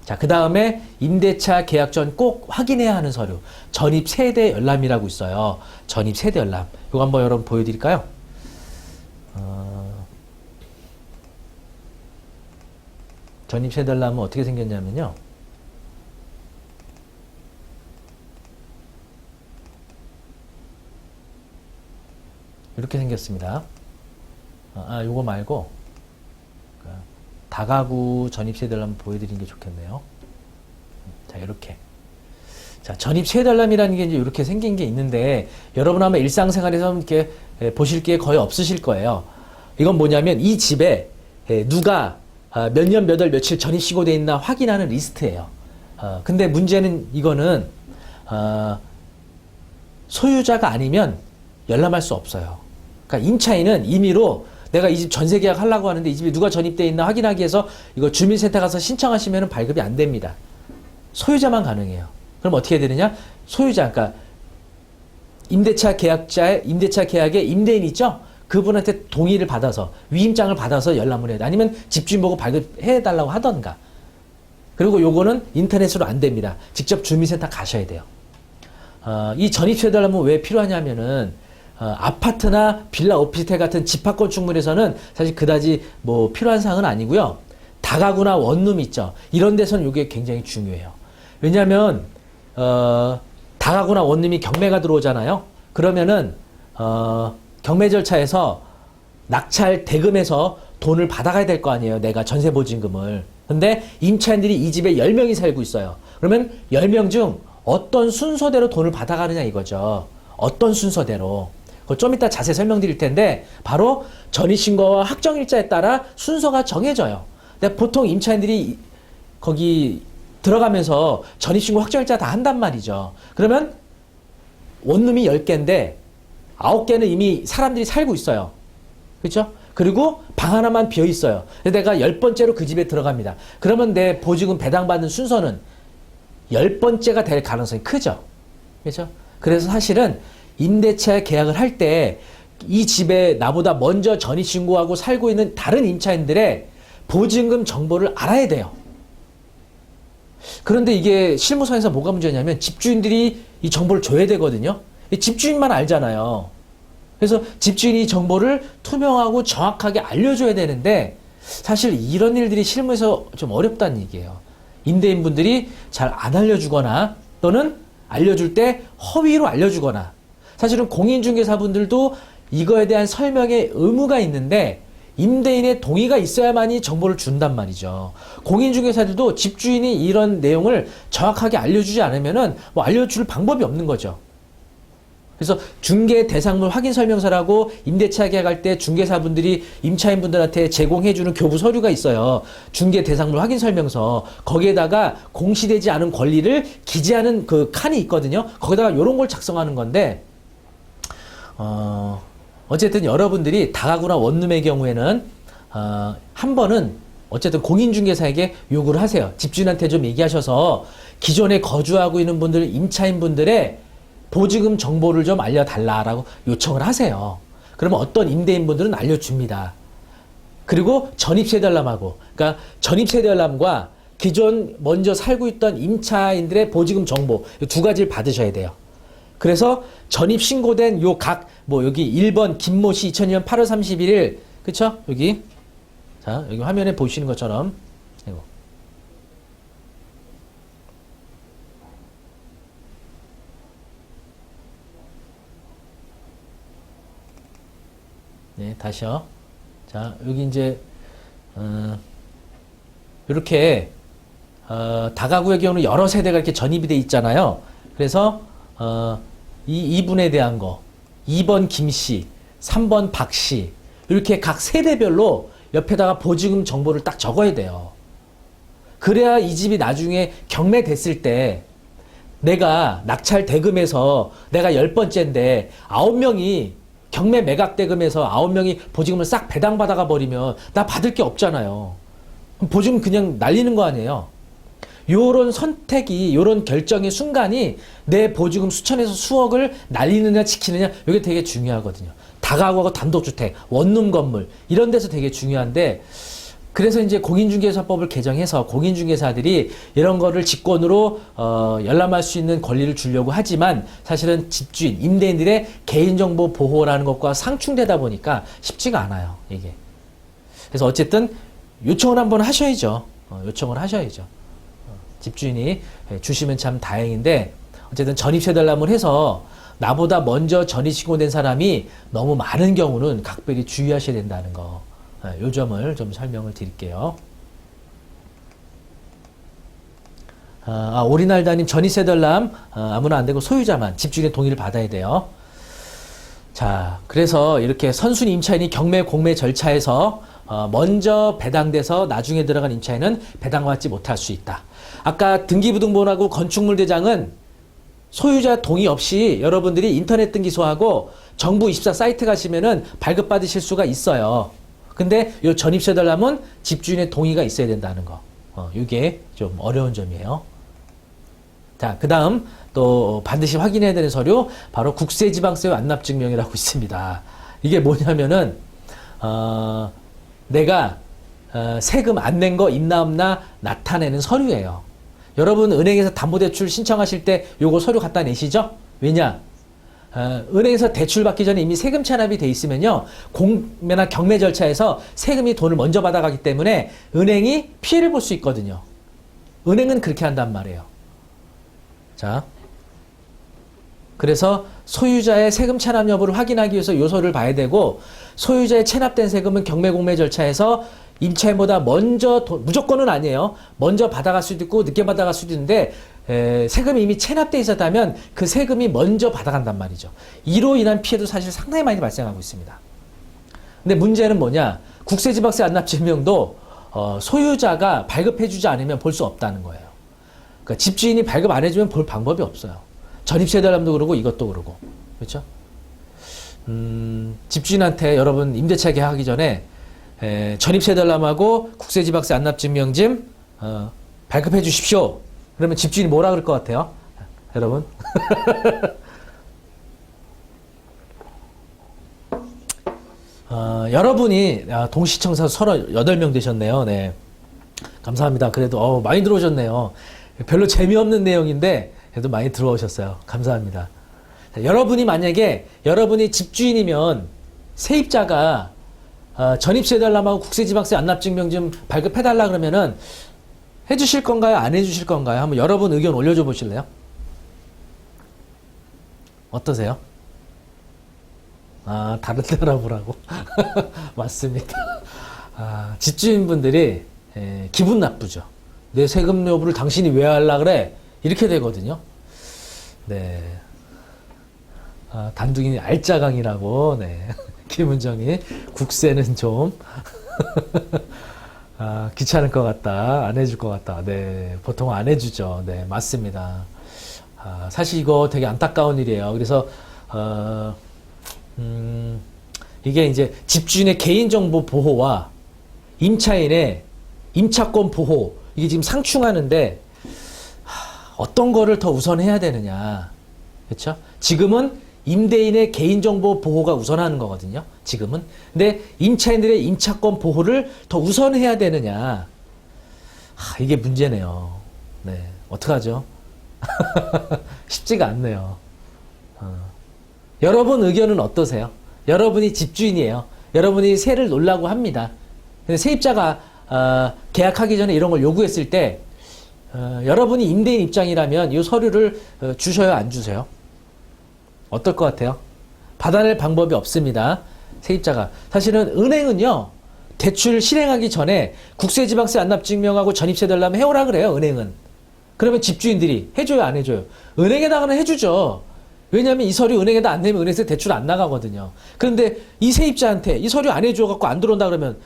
자, 그 다음에 임대차 계약 전 꼭 확인해야 하는 서류. 전입 세대 열람이라고 있어요. 전입 세대 열람. 이거 한번 여러분 보여드릴까요? 전입 세대 열람은 어떻게 생겼냐면요. 이렇게 생겼습니다. 요거 말고 다가구 전입세대를 한번 보여드리는 게 좋겠네요. 자, 이렇게 자, 전입체달람이라는 게 이제 이렇게 생긴 게 있는데, 여러분 아마 일상생활에서 이렇게 보실 게 거의 없으실 거예요. 이건 뭐냐면, 이 집에 누가 몇 년, 몇 월, 며칠 전입 신고돼 있나 확인하는 리스트예요. 근데 문제는 이거는, 소유자가 아니면 열람할 수 없어요. 그러니까 임차인은 임의로 내가 이 집 전세 계약 하려고 하는데 이 집에 누가 전입돼 있나 확인하기 위해서 이거 주민센터 가서 신청하시면 발급이 안 됩니다. 소유자만 가능해요. 그럼 어떻게 되느냐? 소유자, 그러니까 임대차 계약의 임대인 있죠? 그분한테 동의를 받아서, 위임장을 받아서 열람을 해야 돼. 아니면 집주인 보고 발급해 달라고 하던가. 그리고 요거는 인터넷으로 안 됩니다. 직접 주민센터 가셔야 돼요. 이 전입체달람은 왜 필요하냐면은, 아파트나 빌라, 오피스텔 같은 집합 건축물에서는 사실 그다지 뭐 필요한 사항은 아니고요. 다가구나 원룸 있죠. 이런 데서는 이게 굉장히 중요해요. 왜냐하면 다가구나 원룸이 경매가 들어오잖아요. 그러면은 경매 절차에서 낙찰 대금에서 돈을 받아가야 될 거 아니에요. 내가 전세 보증금을. 근데 임차인들이 이 집에 10명이 살고 있어요. 그러면 10명 중 어떤 순서대로 돈을 받아가느냐 이거죠. 어떤 순서대로. 그거 좀 이따 자세히 설명드릴 텐데 바로 전입신고와 확정일자에 따라 순서가 정해져요. 근데 보통 임차인들이 거기 들어가면서 전입신고 확정일자 다 한단 말이죠. 그러면 원룸이 10개인데 9개는 이미 사람들이 살고 있어요. 그렇죠? 그리고 방 하나만 비어 있어요. 내가 10번째로 그 집에 들어갑니다. 그러면 내 보증금 배당받는 순서는 10번째가 될 가능성이 크죠. 그렇죠? 그래서 사실은 임대차 계약을 할 때 이 집에 나보다 먼저 전입신고하고 살고 있는 다른 임차인들의 보증금 정보를 알아야 돼요. 그런데 이게 실무상에서 뭐가 문제냐면 집주인들이 이 정보를 줘야 되거든요. 집주인만 알잖아요. 그래서 집주인이 정보를 투명하고 정확하게 알려줘야 되는데 사실 이런 일들이 실무에서 좀 어렵다는 얘기예요. 임대인분들이 잘 안 알려주거나 또는 알려줄 때 허위로 알려주거나 사실은 공인중개사분들도 이거에 대한 설명의 의무가 있는데 임대인의 동의가 있어야만이 정보를 준단 말이죠. 공인중개사들도 집주인이 이런 내용을 정확하게 알려주지 않으면은 뭐 알려줄 방법이 없는 거죠. 그래서 중개 대상물 확인 설명서라고 임대차 계약할 때 중개사분들이 임차인분들한테 제공해주는 교부 서류가 있어요. 중개 대상물 확인 설명서. 거기에다가 공시되지 않은 권리를 기재하는 그 칸이 있거든요. 거기다가 이런 걸 작성하는 건데 어쨌든 여러분들이 다가구나 원룸의 경우에는 한 번은 어쨌든 공인중개사에게 요구를 하세요. 집주인한테 좀 얘기하셔서 기존에 거주하고 있는 분들, 임차인분들의 보증금 정보를 좀 알려달라라고 요청을 하세요. 그러면 어떤 임대인분들은 알려줍니다. 그리고 전입세대알람하고, 그러니까 전입세대알람과 기존 먼저 살고 있던 임차인들의 보증금 정보 두 가지를 받으셔야 돼요. 그래서 전입 신고된 요 뭐 여기 1번 김모 씨 2002년 8월 31일 그쵸? 여기 자 여기 화면에 보시는 것처럼 이거. 네 다시요. 자 여기 이제 이렇게 다가구의 경우는 여러 세대가 이렇게 전입이 돼 있잖아요. 그래서 이 2분에 대한 거 2번 김씨, 3번 박씨 이렇게 각 세대별로 옆에다가 보증금 정보를 딱 적어야 돼요. 그래야 이 집이 나중에 경매됐을 때 내가 낙찰 대금에서 내가 10번째인데 9명이 경매 매각 대금에서 9명이 보증금을 싹 배당받아가 버리면 나 받을 게 없잖아요. 그럼 보증금 그냥 날리는 거 아니에요. 요런 선택이, 요런 결정의 순간이 내 보증금 수천에서 수억을 날리느냐 지키느냐 이게 되게 중요하거든요. 다가구하고 단독주택, 원룸 건물 이런 데서 되게 중요한데 그래서 이제 공인중개사법을 개정해서 공인중개사들이 이런 거를 직권으로 열람할 수 있는 권리를 주려고 하지만 사실은 집주인, 임대인들의 개인정보 보호라는 것과 상충되다 보니까 쉽지가 않아요. 이게. 그래서 어쨌든 요청을 한번 하셔야죠. 요청을 하셔야죠. 집주인이 주시면 참 다행인데 어쨌든 전입세달람을 해서 나보다 먼저 전입신고된 사람이 너무 많은 경우는 각별히 주의하셔야 된다는 거. 요 점을 좀 설명을 드릴게요. 오리날다님 전입세덜남 아무나 안 되고 소유자만 집주인의 동의를 받아야 돼요. 자, 그래서 이렇게 선순위 임차인이 경매 공매 절차에서 먼저 배당돼서 나중에 들어간 임차인은 배당받지 못할 수 있다. 아까 등기부등본하고 건축물 대장은 소유자 동의 없이 여러분들이 인터넷 등기소하고 정부24 사이트 가시면은 발급받으실 수가 있어요. 근데 요 전입세덜남은 집주인의 동의가 있어야 된다는 거. 이게 좀 어려운 점이에요. 자, 그 다음 또 반드시 확인해야 되는 서류 바로 국세지방세 완납증명이라고 있습니다. 이게 뭐냐면은 내가 세금 안 낸 거 있나 없나 나타내는 서류예요. 여러분 은행에서 담보대출 신청하실 때 요거 서류 갖다 내시죠? 왜냐? 은행에서 대출 받기 전에 이미 세금 체납이 돼 있으면요, 공매나 경매 절차에서 세금이 돈을 먼저 받아가기 때문에 은행이 피해를 볼 수 있거든요. 은행은 그렇게 한단 말이에요. 자, 그래서 소유자의 세금 체납 여부를 확인하기 위해서 요소를 봐야 되고, 소유자의 체납된 세금은 경매 공매 절차에서 임차인보다 먼저 무조건은 아니에요. 먼저 받아갈 수도 있고 늦게 받아갈 수도 있는데 세금이 이미 체납돼 있었다면 그 세금이 먼저 받아간단 말이죠. 이로 인한 피해도 사실 상당히 많이 발생하고 있습니다. 근데 문제는 뭐냐? 국세지방세 완납증명도 소유자가 발급해주지 않으면 볼 수 없다는 거예요. 그러니까 집주인이 발급 안 해주면 볼 방법이 없어요. 전입세덜남도 그러고 이것도 그러고. 그렇죠? 집주인한테 여러분 임대차 계약하기 전에 전입세덜남하고 국세지방세 완납증명짐 발급해 주십시오. 그러면 집주인이 뭐라 그럴 것 같아요? 여러분? 여러분이 동시청사 38명 되셨네요. 네. 감사합니다. 그래도 많이 들어오셨네요. 별로 재미없는 내용인데 그래도 많이 들어오셨어요. 감사합니다. 자, 여러분이 만약에 여러분이 집주인이면 세입자가 전입세덜남하고 국세지방세 완납증명증 발급해달라 그러면은 해주실 건가요? 안 해주실 건가요? 한번 여러분 의견 올려줘 보실래요? 어떠세요? 다른 데 알아보라고. 맞습니다. 집주인분들이 기분 나쁘죠. 내 세금 여부를 당신이 왜 하려 그래? 이렇게 되거든요. 네. 단둥이 알짜강이라고, 네. 김은정이 국세는 좀 귀찮을 것 같다, 안 해줄 것 같다. 네, 보통 안 해주죠. 네, 맞습니다. 사실 이거 되게 안타까운 일이에요. 그래서 이게 이제 집주인의 개인정보 보호와 임차인의 임차권 보호, 이게 지금 상충하는데 어떤 거를 더 우선해야 되느냐, 그렇죠? 지금은 임대인의 개인정보 보호가 우선하는 거거든요. 지금은. 근데 임차인들의 임차권 보호를 더 우선해야 되느냐. 이게 문제네요. 네. 어떡하죠? 쉽지가 않네요. 여러분 의견은 어떠세요? 여러분이 집주인이에요. 여러분이 세를 놓으려고 합니다. 근데 세입자가 계약하기 전에 이런 걸 요구했을 때 여러분이 임대인 입장이라면 이 서류를 주셔요, 안 주세요? 어떨 것 같아요? 받아낼 방법이 없습니다. 세입자가. 사실은 은행은요, 대출 실행하기 전에 국세지방세 완납증명하고 전입세덜남 해오라 그래요, 은행은. 그러면 집주인들이 해줘요, 안 해줘요? 은행에다가는 해주죠. 왜냐하면 이 서류 은행에다 안 내면 은행에서 대출 안 나가거든요. 그런데 이 세입자한테 이 서류 안 해줘갖고 안 들어온다 그러면,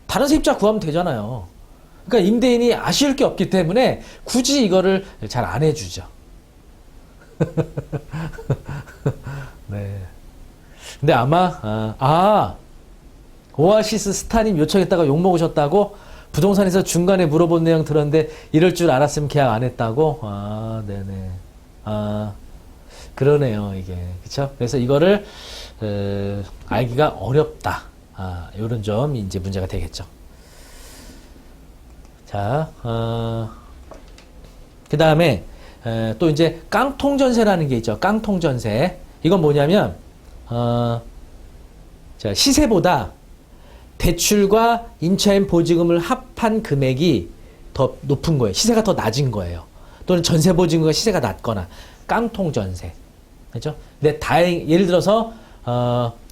다른 세입자 구하면 되잖아요. 그러니까 임대인이 아쉬울 게 없기 때문에 굳이 이거를 잘 안 해주죠. 네. 근데 아마, 오아시스 스타님 요청했다가 욕먹으셨다고 부동산에서 중간에 물어본 내용 들었는데 이럴 줄 알았으면 계약 안 했다고? 네네. 그러네요, 이게. 그쵸? 그래서 이거를, 알기가 어렵다. 요런 점이 이제 문제가 되겠죠. 자, 그 다음에, 또 이제 깡통전세라는 게 있죠. 깡통전세. 이건 뭐냐면, 자, 시세보다 대출과 임차인 보증금을 합한 금액이 더 높은 거예요. 시세가 더 낮은 거예요. 또는 전세 보증금과 시세가 낮거나 깡통전세. 그렇죠? 근데 예를 들어서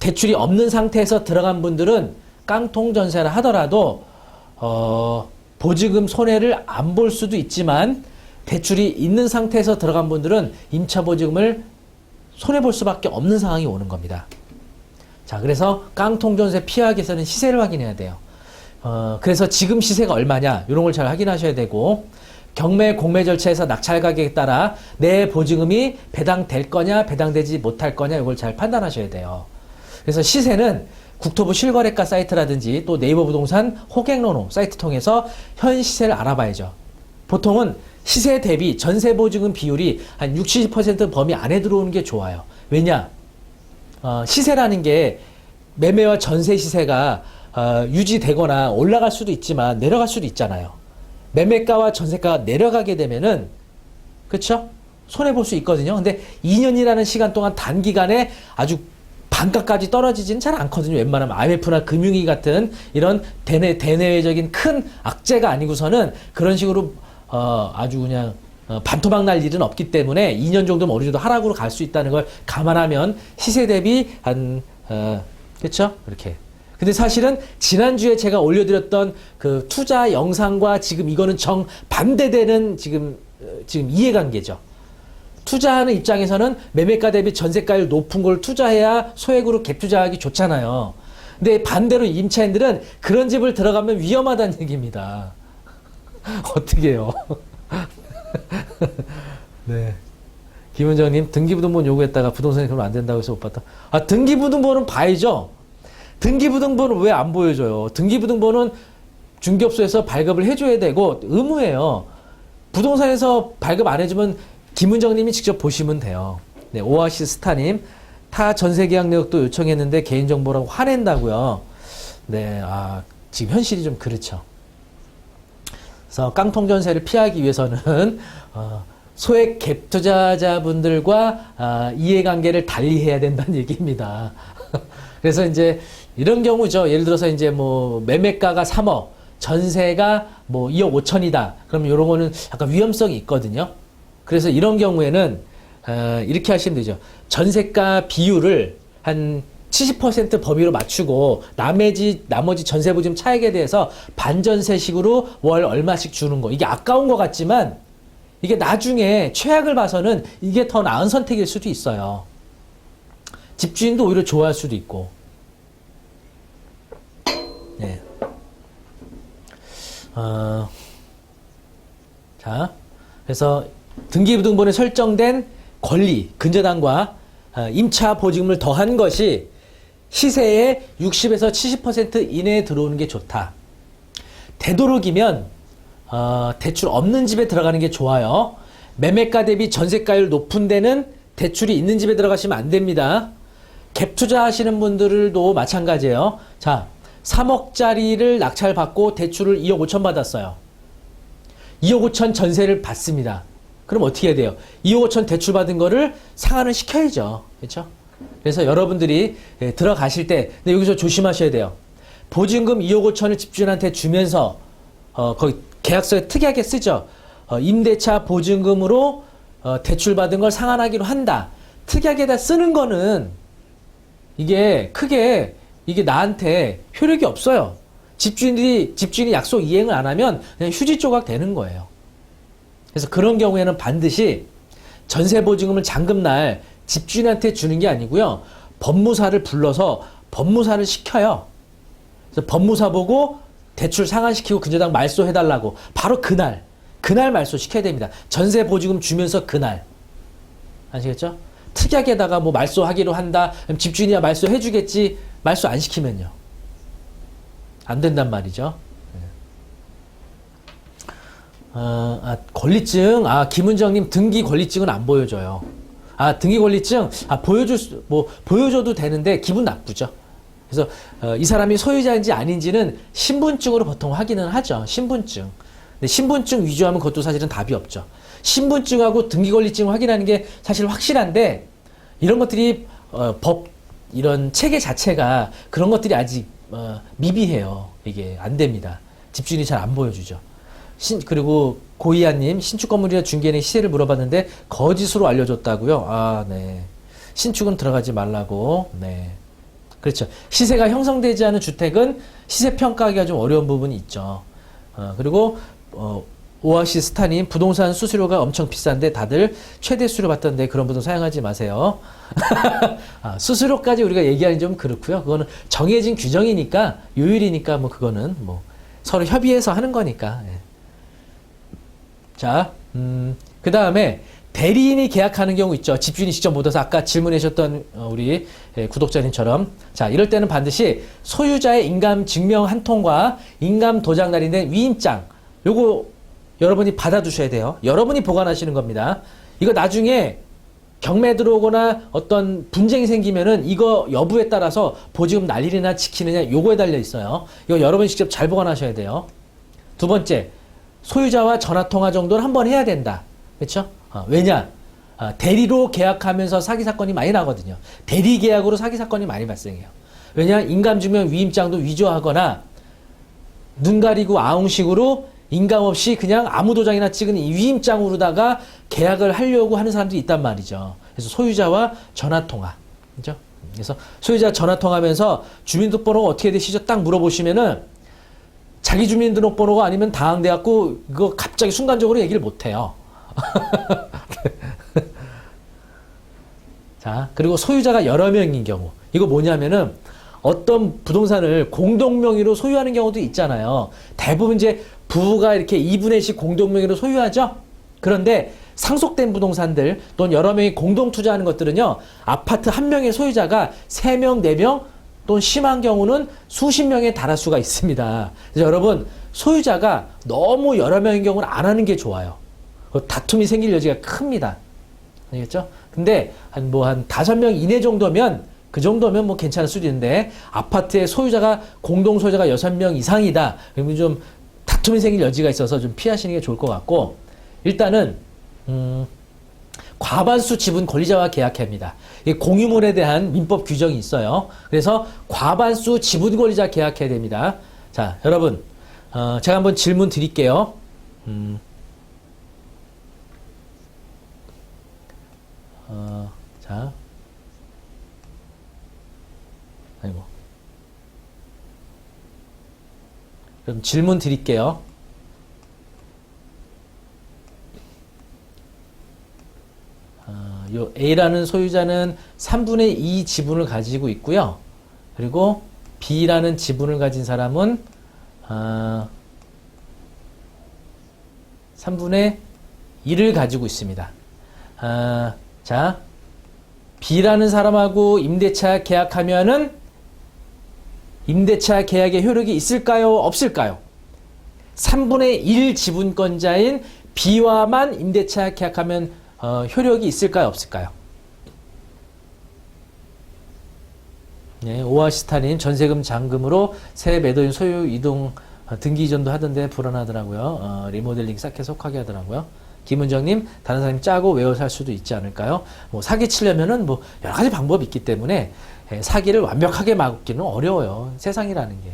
대출이 없는 상태에서 들어간 분들은 깡통전세를 하더라도 보증금 손해를 안 볼 수도 있지만 대출이 있는 상태에서 들어간 분들은 임차보증금을 손해볼 수밖에 없는 상황이 오는 겁니다. 자, 그래서 깡통전세 피하기 위해서는 시세를 확인해야 돼요. 그래서 지금 시세가 얼마냐 이런 걸 잘 확인하셔야 되고, 경매 공매 절차에서 낙찰 가격에 따라 내 보증금이 배당될 거냐 배당되지 못할 거냐 이걸 잘 판단하셔야 돼요. 그래서 시세는 국토부 실거래가 사이트라든지 또 네이버 부동산 호갱노노 사이트 통해서 현 시세를 알아봐야죠. 보통은 시세 대비 전세 보증금 비율이 한 60% 범위 안에 들어오는 게 좋아요. 왜냐? 시세라는 게 매매와 전세 시세가 유지되거나 올라갈 수도 있지만 내려갈 수도 있잖아요. 매매가와 전세가가 내려가게 되면은, 그쵸? 손해볼 수 있거든요. 근데 2년이라는 시간 동안 단기간에 아주 반값까지 떨어지지는 잘 않거든요. 웬만하면 IMF나 금융위 같은 이런 대내외적인 큰 악재가 아니고서는 그런 식으로 아주 그냥 반토막 날 일은 없기 때문에 2년 정도면 어느 정도 하락으로 갈 수 있다는 걸 감안하면 시세 대비 그쵸? 이렇게. 근데 사실은 지난주에 제가 올려드렸던 그 투자 영상과 지금 이거는 정반대되는 지금 이해관계죠. 투자하는 입장에서는 매매가 대비 전세가율 높은 걸 투자해야 소액으로 갭 투자하기 좋잖아요. 근데 반대로 임차인들은 그런 집을 들어가면 위험하다는 얘기입니다. 어떻게 해요? 네. 김은정님, 등기부등본 요구했다가 부동산이 그러면 안 된다고 해서 못 봤다. 등기부등본은 봐야죠. 등기부등본은 왜 안 보여줘요? 등기부등본은 중개업소에서 발급을 해줘야 되고 의무예요. 부동산에서 발급 안 해주면 김은정님이 직접 보시면 돼요. 네, 오아시스 스타님, 타 전세계약 내역도 요청했는데 개인정보라고 화낸다고요. 네, 지금 현실이 좀 그렇죠. 그래서 깡통전세를 피하기 위해서는 소액 갭 투자자분들과 이해관계를 달리해야 된다는 얘기입니다. 그래서 이제 이런 경우죠. 예를 들어서 이제 뭐 매매가가 3억, 전세가 뭐 2억 5천이다. 그러면 이런 거는 약간 위험성이 있거든요. 그래서 이런 경우에는 이렇게 하시면 되죠. 전세가 비율을 한 70% 범위로 맞추고 나머지 전세 보증 차액에 대해서 반전세식으로 월 얼마씩 주는 거. 이게 아까운 것 같지만 이게 나중에 최악을 봐서는 이게 더 나은 선택일 수도 있어요. 집주인도 오히려 좋아할 수도 있고. 네. 자, 그래서 등기부등본에 설정된 권리, 근저당과 임차 보증금을 더한 것이 시세의 60에서 70% 이내에 들어오는 게 좋다. 되도록이면 대출 없는 집에 들어가는 게 좋아요. 매매가 대비 전세가율 높은 데는 대출이 있는 집에 들어가시면 안 됩니다. 갭 투자하시는 분들도 마찬가지예요. 자, 3억짜리를 낙찰받고 대출을 2억 5천 받았어요. 2억 5천 전세를 받습니다. 그럼 어떻게 해야 돼요? 2억 5천 대출 받은 거를 상환을 시켜야죠. 그렇죠? 그래서 여러분들이 들어가실 때, 근데 여기서 조심하셔야 돼요. 보증금 2억 5천을 집주인한테 주면서 거기 계약서에 특이하게 쓰죠. 임대차 보증금으로 대출 받은 걸 상환하기로 한다. 특이하게다 쓰는 거는 이게 크게 이게 나한테 효력이 없어요. 집주인이 약속 이행을 안 하면 그냥 휴지 조각 되는 거예요. 그래서 그런 경우에는 반드시 전세 보증금을 잔금날 집주인한테 주는 게 아니고요. 법무사를 불러서 법무사를 시켜요. 그래서 법무사 보고 대출 상환시키고 근저당 말소해달라고 바로 그날 말소 시켜야 됩니다. 전세 보증금 주면서 그날. 아시겠죠? 특이하게다가 뭐 말소하기로 한다. 그럼 집주인이야 말소해주겠지. 말소 안 시키면요. 안 된단 말이죠. 권리증. 김은정님 등기 권리증은 안 보여줘요. 등기 권리증 보여줘도 되는데 기분 나쁘죠. 그래서 이 사람이 소유자인지 아닌지는 신분증으로 보통 확인은 하죠. 신분증. 근데 신분증 위조하면 그것도 사실은 답이 없죠. 신분증하고 등기 권리증을 확인하는 게 사실 확실한데 이런 것들이 이런 체계 자체가 그런 것들이 아직 미비해요. 이게 안 됩니다. 집주인이 잘 안 보여주죠. 그리고 고이아님 신축 건물이나 중개인의 시세를 물어봤는데 거짓으로 알려줬다고요. 네. 신축은 들어가지 말라고. 네. 그렇죠. 시세가 형성되지 않은 주택은 시세 평가하기가 좀 어려운 부분이 있죠. 그리고 오아시스타님, 부동산 수수료가 엄청 비싼데 다들 최대 수수료 받던데 그런 부동 사용하지 마세요. 수수료까지 우리가 얘기하기 좀 그렇고요. 그거는 정해진 규정이니까, 요율이니까 뭐 그거는 뭐 서로 협의해서 하는 거니까. 예. 자, 그 다음에 대리인이 계약하는 경우 있죠. 집주인이 직접 못 와서 아까 질문해 주셨던 우리 구독자님처럼. 자, 이럴 때는 반드시 소유자의 인감 증명 한 통과 인감 도장 날인된 위임장, 요거 여러분이 받아두셔야 돼요. 여러분이 보관하시는 겁니다. 이거 나중에 경매 들어오거나 어떤 분쟁이 생기면은 이거 여부에 따라서 보증금 날리느냐 지키느냐 요거에 달려 있어요. 이거 여러분이 직접 잘 보관하셔야 돼요. 두 번째, 소유자와 전화통화 정도는 한번 해야 된다. 그렇죠? 왜냐? 대리로 계약하면서 사기 사건이 많이 나거든요. 대리 계약으로 사기 사건이 많이 발생해요. 왜냐? 인감증명 위임장도 위조하거나 눈 가리고 아웅식으로 인감 없이 그냥 아무 도장이나 찍은 이 위임장으로다가 계약을 하려고 하는 사람들이 있단 말이죠. 그래서 소유자와 전화통화. 그죠? 그래서 소유자 전화통화하면서 주민등록번호가 어떻게 되시죠? 딱 물어보시면은 자기 주민등록번호가 아니면 당황돼갖고 이거 갑자기 순간적으로 얘기를 못해요. 자, 그리고 소유자가 여러 명인 경우. 이거 뭐냐면은 어떤 부동산을 공동명의로 소유하는 경우도 있잖아요. 대부분 이제 부부가 이렇게 2분의 1씩 공동명의로 소유하죠. 그런데 상속된 부동산들 또는 여러 명이 공동 투자하는 것들은요. 아파트 한 명의 소유자가 3명, 4명 또는 심한 경우는 수십 명에 달할 수가 있습니다. 그래서 여러분 소유자가 너무 여러 명인 경우는 안 하는 게 좋아요. 다툼이 생길 여지가 큽니다. 알겠죠? 근데 한 5명 이내 정도면 그 정도면 뭐 괜찮을 수도 있는데 아파트의 소유자가 공동 소유자가 6명 이상이다. 그러면 좀 다툼이 생길 여지가 있어서 좀 피하시는 게 좋을 것 같고 일단은 과반수 지분 권리자와 계약합니다. 공유물에 대한 민법 규정이 있어요. 그래서 과반수 지분 권리자 계약해야 됩니다. 자, 여러분 제가 한번 질문 드릴게요. 자, 아이고. 그럼 질문 드릴게요. 요 A라는 소유자는 3분의 2 지분을 가지고 있고요. 그리고 B라는 지분을 가진 사람은 3분의 1을 가지고 있습니다. 자, B라는 사람하고 임대차 계약하면은 임대차 계약의 효력이 있을까요? 없을까요? 3분의 1 지분권자인 B와만 임대차 계약하면 효력이 있을까요? 없을까요? 네, 오아시스타님 전세금 잔금으로 새 매도인 소유 이동 등기 이전도 하던데 불안하더라고요. 리모델링 싹 해석하게 하더라고요. 김은정님, 다른 사람이 짜고 외워 살 수도 있지 않을까요? 뭐 사기 치려면은 뭐 여러 가지 방법이 있기 때문에 사기를 완벽하게 막기는 어려워요. 세상이라는 게.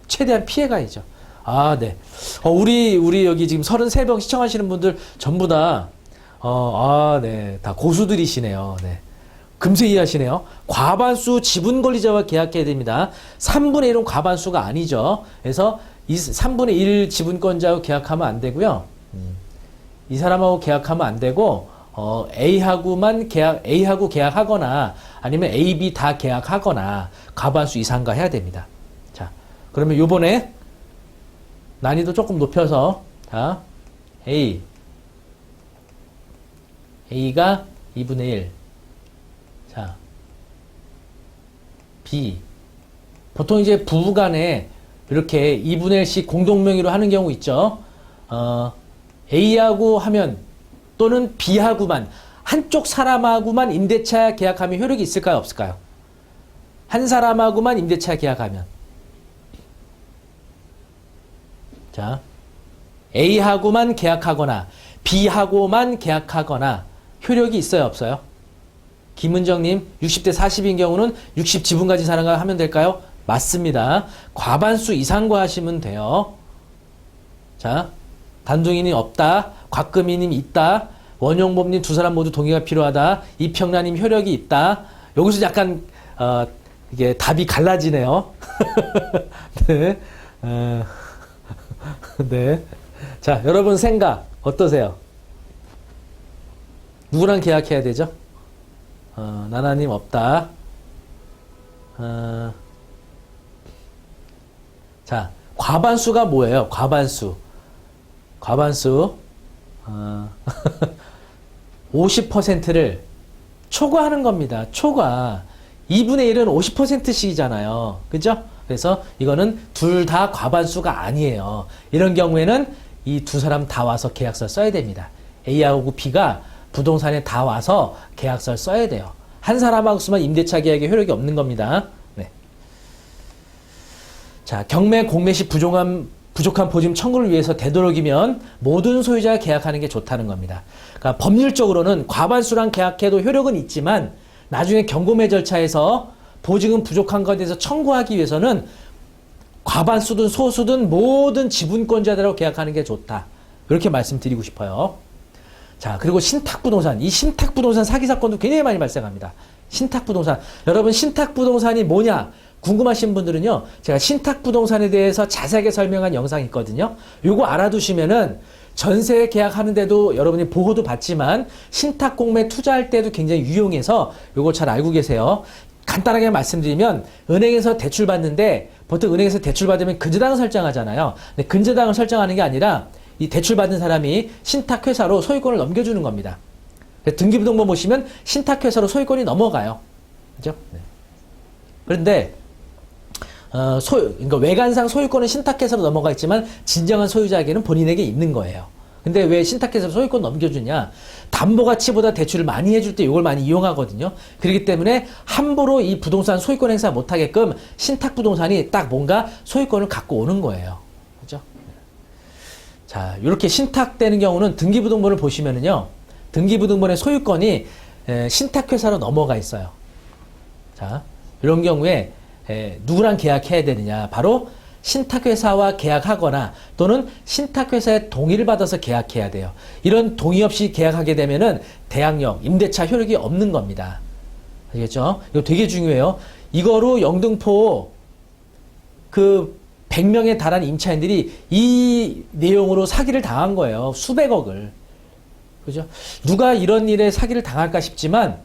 최대한 피해가야죠. 아, 네. 우리 여기 지금 33명 시청하시는 분들 전부 다, 네. 다 고수들이시네요. 네. 금세 이해하시네요. 과반수 지분 권리자와 계약해야 됩니다. 3분의 1은 과반수가 아니죠. 그래서 이 3분의 1 지분권자와 계약하면 안 되고요. 이 사람하고 계약하면 안 되고, A하고 계약하거나 아니면 A, B 다 계약하거나 과반수 이상과 해야 됩니다. 자, 그러면 요번에 난이도 조금 높여서, 자, A가 2분의 1. 자, B. 보통 이제 부부간에 이렇게 2분의 1씩 공동명의로 하는 경우 있죠. A하고 하면 또는 B하고만 한쪽 사람하고만 임대차 계약하면 효력이 있을까요? 없을까요? 한 사람하고만 임대차 계약하면 자 A하고만 계약하거나 B하고만 계약하거나 효력이 있어요? 없어요? 김은정님 60대 40인 경우는 60 지분 가진 사람과 하면 될까요? 맞습니다. 과반수 이상과 하시면 돼요. 자 단둥이님 없다. 곽금희님 있다. 원용범님 두 사람 모두 동의가 필요하다. 이평란님 효력이 있다. 여기서 약간 이게 답이 갈라지네요. 네. 네. 자, 여러분 생각 어떠세요? 누구랑 계약해야 되죠? 나나님 없다. 자, 과반수가 뭐예요? 과반수. 50%를 초과하는 겁니다. 초과. 2분의 1은 50%씩이잖아요. 그죠? 그래서 이거는 둘 다 과반수가 아니에요. 이런 경우에는 이 두 사람 다 와서 계약서 써야 됩니다. A하고 B가 부동산에 다 와서 계약서를 써야 돼요. 한 사람하고 쓰면 임대차 계약에 효력이 없는 겁니다. 네. 자, 경매 공매 시 부족한 보증 청구를 위해서 되도록이면 모든 소유자가 계약하는 게 좋다는 겁니다. 그러니까 법률적으로는 과반수랑 계약해도 효력은 있지만 나중에 경고매 절차에서 보증은 부족한 것에 대해서 청구하기 위해서는 과반수든 소수든 모든 지분권자들하고 계약하는 게 좋다. 이렇게 말씀드리고 싶어요. 자, 그리고 신탁부동산. 이 신탁부동산 사기 사건도 굉장히 많이 발생합니다. 신탁부동산. 여러분, 신탁부동산이 뭐냐? 궁금하신 분들은요, 제가 신탁부동산에 대해서 자세하게 설명한 영상이 있거든요. 요거 알아두시면은 전세 계약하는데도 여러분이 보호도 받지만 신탁공매 투자할 때도 굉장히 유용해서 요거 잘 알고 계세요. 간단하게 말씀드리면 은행에서 대출 받는데 보통 은행에서 대출 받으면 근저당을 설정하잖아요. 근데 근저당을 설정하는 게 아니라 이 대출 받은 사람이 신탁회사로 소유권을 넘겨주는 겁니다. 등기부등본 보시면 신탁회사로 소유권이 넘어가요. 그죠? 네. 그런데 그러니까 외관상 소유권은 신탁회사로 넘어가 있지만 진정한 소유자에게는 본인에게 있는 거예요. 근데 왜 신탁회사로 소유권 넘겨주냐? 담보가치보다 대출을 많이 해줄 때 이걸 많이 이용하거든요. 그렇기 때문에 함부로 이 부동산 소유권 행사 못하게끔 신탁부동산이 딱 뭔가 소유권을 갖고 오는 거예요. 그죠? 자, 이렇게 신탁되는 경우는 등기부등본을 보시면은요, 등기부등본의 소유권이 신탁회사로 넘어가 있어요. 자, 이런 경우에 누구랑 계약해야 되느냐? 바로 신탁회사와 계약하거나 또는 신탁회사의 동의를 받아서 계약해야 돼요. 이런 동의 없이 계약하게 되면은 대항력, 임대차 효력이 없는 겁니다. 아시겠죠? 이거 되게 중요해요. 이거로 영등포 그 100명에 달한 임차인들이 이 내용으로 사기를 당한 거예요. 수백억을. 그죠? 누가 이런 일에 사기를 당할까 싶지만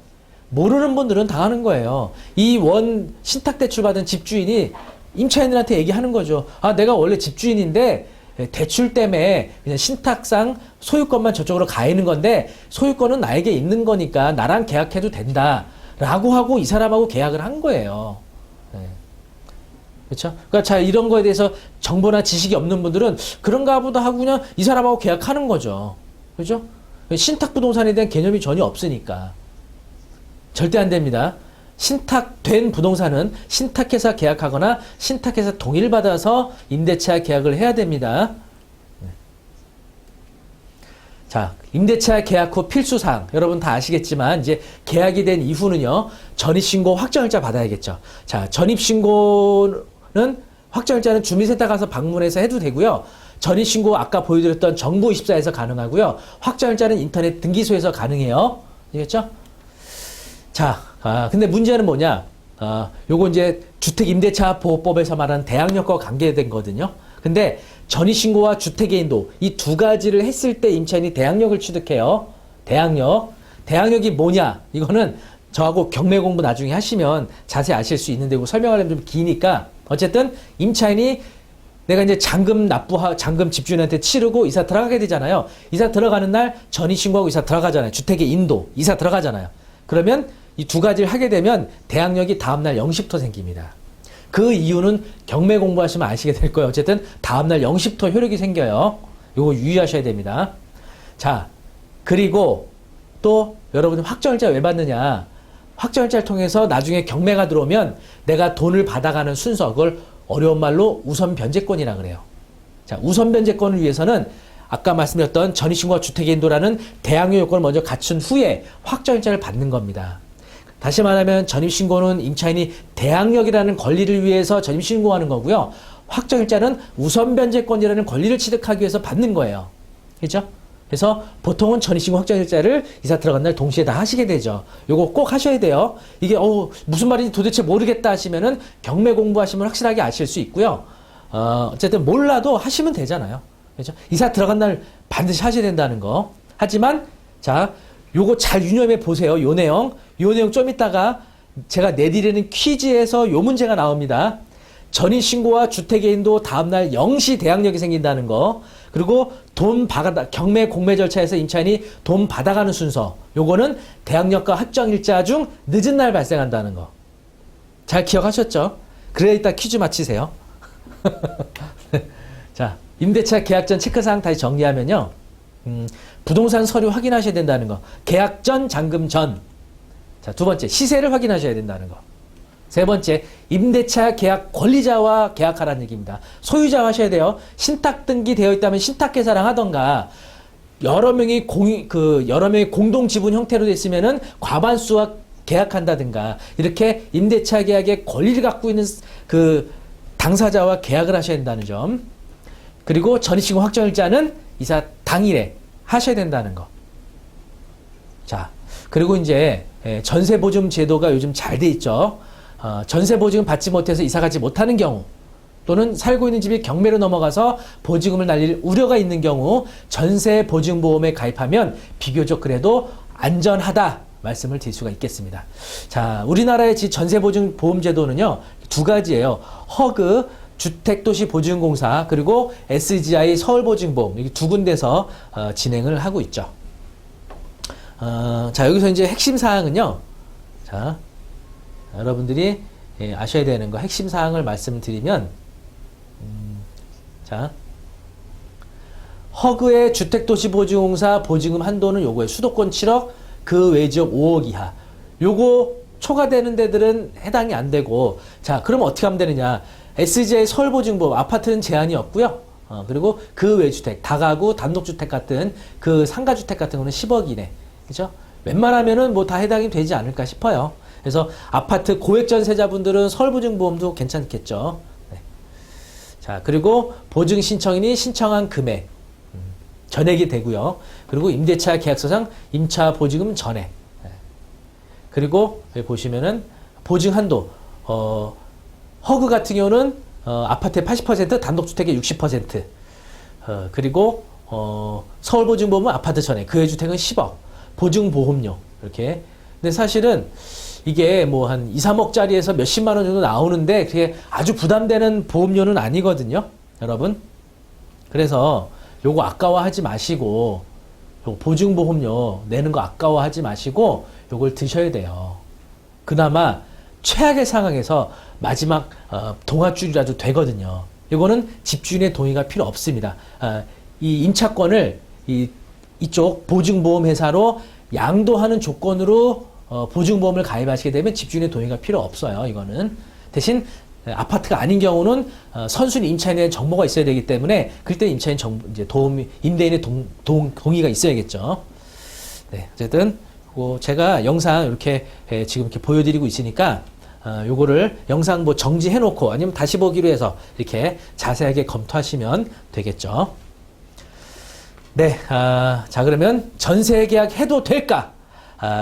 모르는 분들은 당하는 거예요. 이 신탁대출 받은 집주인이 임차인들한테 얘기하는 거죠. 아, 내가 원래 집주인인데 대출 때문에 그냥 신탁상 소유권만 저쪽으로 가 있는 건데 소유권은 나에게 있는 거니까 나랑 계약해도 된다. 라고 하고 이 사람하고 계약을 한 거예요. 네. 그렇죠? 그러니까 자, 이런 거에 대해서 정보나 지식이 없는 분들은 그런가 보다 하고 그냥 이 사람하고 계약하는 거죠. 그죠? 신탁부동산에 대한 개념이 전혀 없으니까. 절대 안 됩니다. 신탁된 부동산은 신탁회사 계약하거나 신탁회사 동의를 받아서 임대차 계약을 해야 됩니다. 자, 임대차 계약 후 필수사항. 여러분 다 아시겠지만 이제 계약이 된 이후는요, 전입신고 확정일자 받아야겠죠. 자, 전입신고는 확정일자는 주민센터 가서 방문해서 해도 되고요. 전입신고 아까 보여드렸던 정보24에서 가능하고요. 확정일자는 인터넷 등기소에서 가능해요. 아시겠죠? 자, 근데 문제는 뭐냐? 요거 이제 주택임대차보호법에서 말하는 대항력과 관계된 거거든요. 근데 전입신고와 주택개인도 이 두 가지를 했을 때 임차인이 대항력을 취득해요. 대항력이 뭐냐? 이거는 저하고 경매 공부 나중에 하시면 자세히 아실 수 있는데 이거 설명하려면 좀 기니까 어쨌든 임차인이 내가 이제 잔금 집주인한테 치르고 이사 들어가게 되잖아요. 이사 들어가는 날 전입신고하고 이사 들어가잖아요. 주택의 인도, 이사 들어가잖아요. 그러면 이 두 가지를 하게 되면 대항력이 다음날 0시부터 생깁니다. 그 이유는 경매 공부하시면 아시게 될 거예요. 어쨌든 다음날 0시부터 효력이 생겨요. 요거 유의하셔야 됩니다. 자, 그리고 또 여러분이 확정일자 왜 받느냐? 확정일자를 통해서 나중에 경매가 들어오면 내가 돈을 받아가는 순서, 그걸 어려운 말로 우선 변제권이라 그래요. 자, 우선 변제권을 위해서는 아까 말씀드렸던 전입신고와 주택인도라는 대항력 요건을 먼저 갖춘 후에 확정일자를 받는 겁니다. 다시 말하면 전입신고는 임차인이 대항력이라는 권리를 위해서 전입신고하는 거고요. 확정일자는 우선 변제권이라는 권리를 취득하기 위해서 받는 거예요. 그렇죠? 그래서 보통은 전입신고 확정일자를 이사 들어간 날 동시에 다 하시게 되죠. 요거 꼭 하셔야 돼요. 이게 무슨 말인지 도대체 모르겠다 하시면은 경매 공부하시면 확실하게 아실 수 있고요. 어쨌든 몰라도 하시면 되잖아요. 그렇죠? 이사 들어간 날 반드시 하셔야 된다는 거. 하지만 자, 요거 잘 유념해 보세요. 요 내용 좀 이따가 제가 내드리는 퀴즈에서 요 문제가 나옵니다. 전입신고와 주택개인도 다음날 0시 대항력이 생긴다는 거. 그리고 경매 공매 절차에서 임차인이 돈 받아가는 순서. 요거는 대항력과 확정일자 중 늦은 날 발생한다는 거. 잘 기억하셨죠? 그래야 이따 퀴즈 맞히세요. 자, 임대차 계약 전 체크사항 다시 정리하면요. 부동산 서류 확인하셔야 된다는 거. 계약 전, 잔금 전. 자, 두 번째, 시세를 확인하셔야 된다는 거. 세 번째, 임대차 계약 권리자와 계약하라는 얘기입니다. 소유자 하셔야 돼요. 신탁 등기 되어 있다면 신탁계사랑 하던가, 여러 명이 공동 지분 형태로 됐으면은 과반수와 계약한다든가, 이렇게 임대차 계약의 권리를 갖고 있는 그 당사자와 계약을 하셔야 된다는 점. 그리고 전입신고 확정일자는 이사 당일에 하셔야 된다는 거. 자, 그리고 이제 전세보증 제도가 요즘 잘 돼 있죠. 전세보증을 받지 못해서 이사가지 못하는 경우, 또는 살고 있는 집이 경매로 넘어가서 보증금을 날릴 우려가 있는 경우 전세보증보험에 가입하면 비교적 그래도 안전하다 말씀을 드릴 수가 있겠습니다. 자, 우리나라의 전세보증보험제도는요, 두 가지예요. 허그 주택도시보증공사, 그리고 SGI 서울보증보험, 이렇게 두 군데서 진행을 하고 있죠. 자, 여기서 이제 핵심 사항은요. 자, 여러분들이 아셔야 되는 거 핵심 사항을 말씀드리면, 자, 허그의 주택도시보증공사 보증금 한도는 요거예요. 수도권 7억, 그 외 지역 5억 이하. 요거 초과되는 데들은 해당이 안 되고, 자, 그럼 어떻게 하면 되느냐? SGI 서울보증보험, 아파트는 제한이 없고요. 그리고 그 외주택, 다가구, 단독주택 같은 그 상가주택 같은 거는 10억 이내. 그죠? 웬만하면은 뭐 다 해당이 되지 않을까 싶어요. 그래서 아파트 고액 전세자분들은 서울보증보험도 괜찮겠죠. 네. 자, 그리고 보증 신청인이 신청한 금액, 전액이 되고요. 그리고 임대차 계약서상 임차 보증금 전액. 네. 그리고 여기 보시면은 보증 한도, 허그 같은 경우는 아파트의 80%, 단독주택의 60%. 그리고 서울보증보험은 아파트 전액, 그 외 주택은 10억. 보증보험료 이렇게. 근데 사실은 이게 뭐 한 2, 3억짜리에서 몇십만 원 정도 나오는데 그게 아주 부담되는 보험료는 아니거든요, 여러분. 그래서 요거 아까워하지 마시고, 요거 보증보험료 내는 거 아까워하지 마시고 요걸 드셔야 돼요. 그나마 최악의 상황에서 마지막 동아줄이라도 되거든요. 이거는 집주인의 동의가 필요 없습니다. 이 임차권을 이쪽 보증보험 회사로 양도하는 조건으로 보증보험을 가입하시게 되면 집주인의 동의가 필요 없어요. 이거는 대신 아파트가 아닌 경우는 선순위 임차인에 대한 정보가 있어야 되기 때문에 그때 임차인 이제 임대인의 동의가 있어야겠죠. 네, 어쨌든 제가 영상 이렇게 지금 이렇게 보여드리고 있으니까 요거를 영상 뭐 정지해 놓고 아니면 다시 보기로 해서 이렇게 자세하게 검토하시면 되겠죠. 네, 자, 그러면 전세 계약 해도 될까?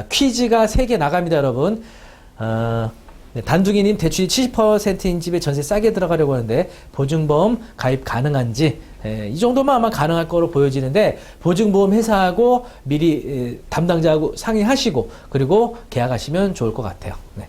퀴즈가 3개 나갑니다, 여러분. 네, 단둥이님 대출이 70%인 집에 전세 싸게 들어가려고 하는데 보증보험 가입 가능한지, 이 정도면 아마 가능할 거로 보여지는데 보증보험 회사하고 미리 담당자하고 상의하시고 그리고 계약하시면 좋을 것 같아요. 네.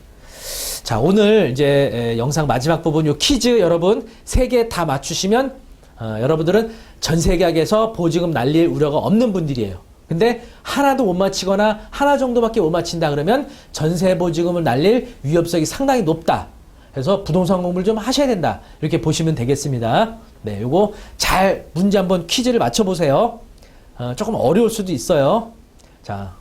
자, 오늘 이제 영상 마지막 부분 요 퀴즈 여러분 3개 다 맞추시면 여러분들은 전세계약에서 보증금 날릴 우려가 없는 분들이에요. 근데 하나도 못 맞히거나 하나 정도밖에 못 맞힌다 그러면 전세 보증금을 날릴 위험성이 상당히 높다. 그래서 부동산 공부를 좀 하셔야 된다. 이렇게 보시면 되겠습니다. 네, 요거 잘 문제 한번 퀴즈를 맞춰보세요. 조금 어려울 수도 있어요. 자,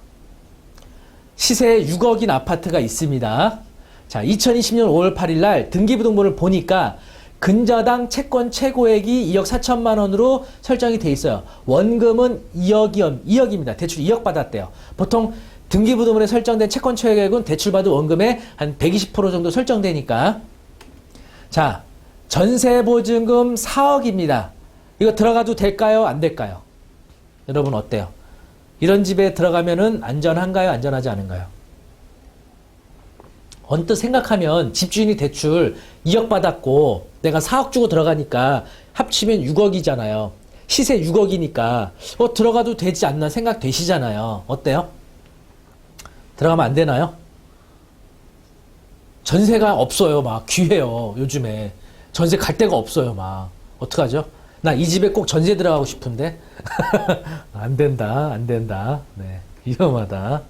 시세 6억인 아파트가 있습니다. 자, 2020년 5월 8일 날 등기부등본을 보니까 근저당 채권 최고액이 2억 4천만 원으로 설정이 돼 있어요. 원금은 2억입니다. 대출 2억 받았대요. 보통 등기부등본에 설정된 채권 최고액은 대출받은 원금의 한 120% 정도 설정되니까. 자, 전세보증금 4억입니다. 이거 들어가도 될까요? 안 될까요? 여러분 어때요? 이런 집에 들어가면은 안전한가요? 안전하지 않은가요? 언뜻 생각하면 집주인이 대출 2억 받았고 내가 4억 주고 들어가니까 합치면 6억이잖아요. 시세 6억이니까 들어가도 되지 않나 생각되시잖아요. 어때요? 들어가면 안 되나요? 전세가 없어요. 막 귀해요. 요즘에 전세 갈 데가 없어요. 막 어떡하죠? 나 이 집에 꼭 전세 들어가고 싶은데 안 된다. 안 된다. 네, 위험하다.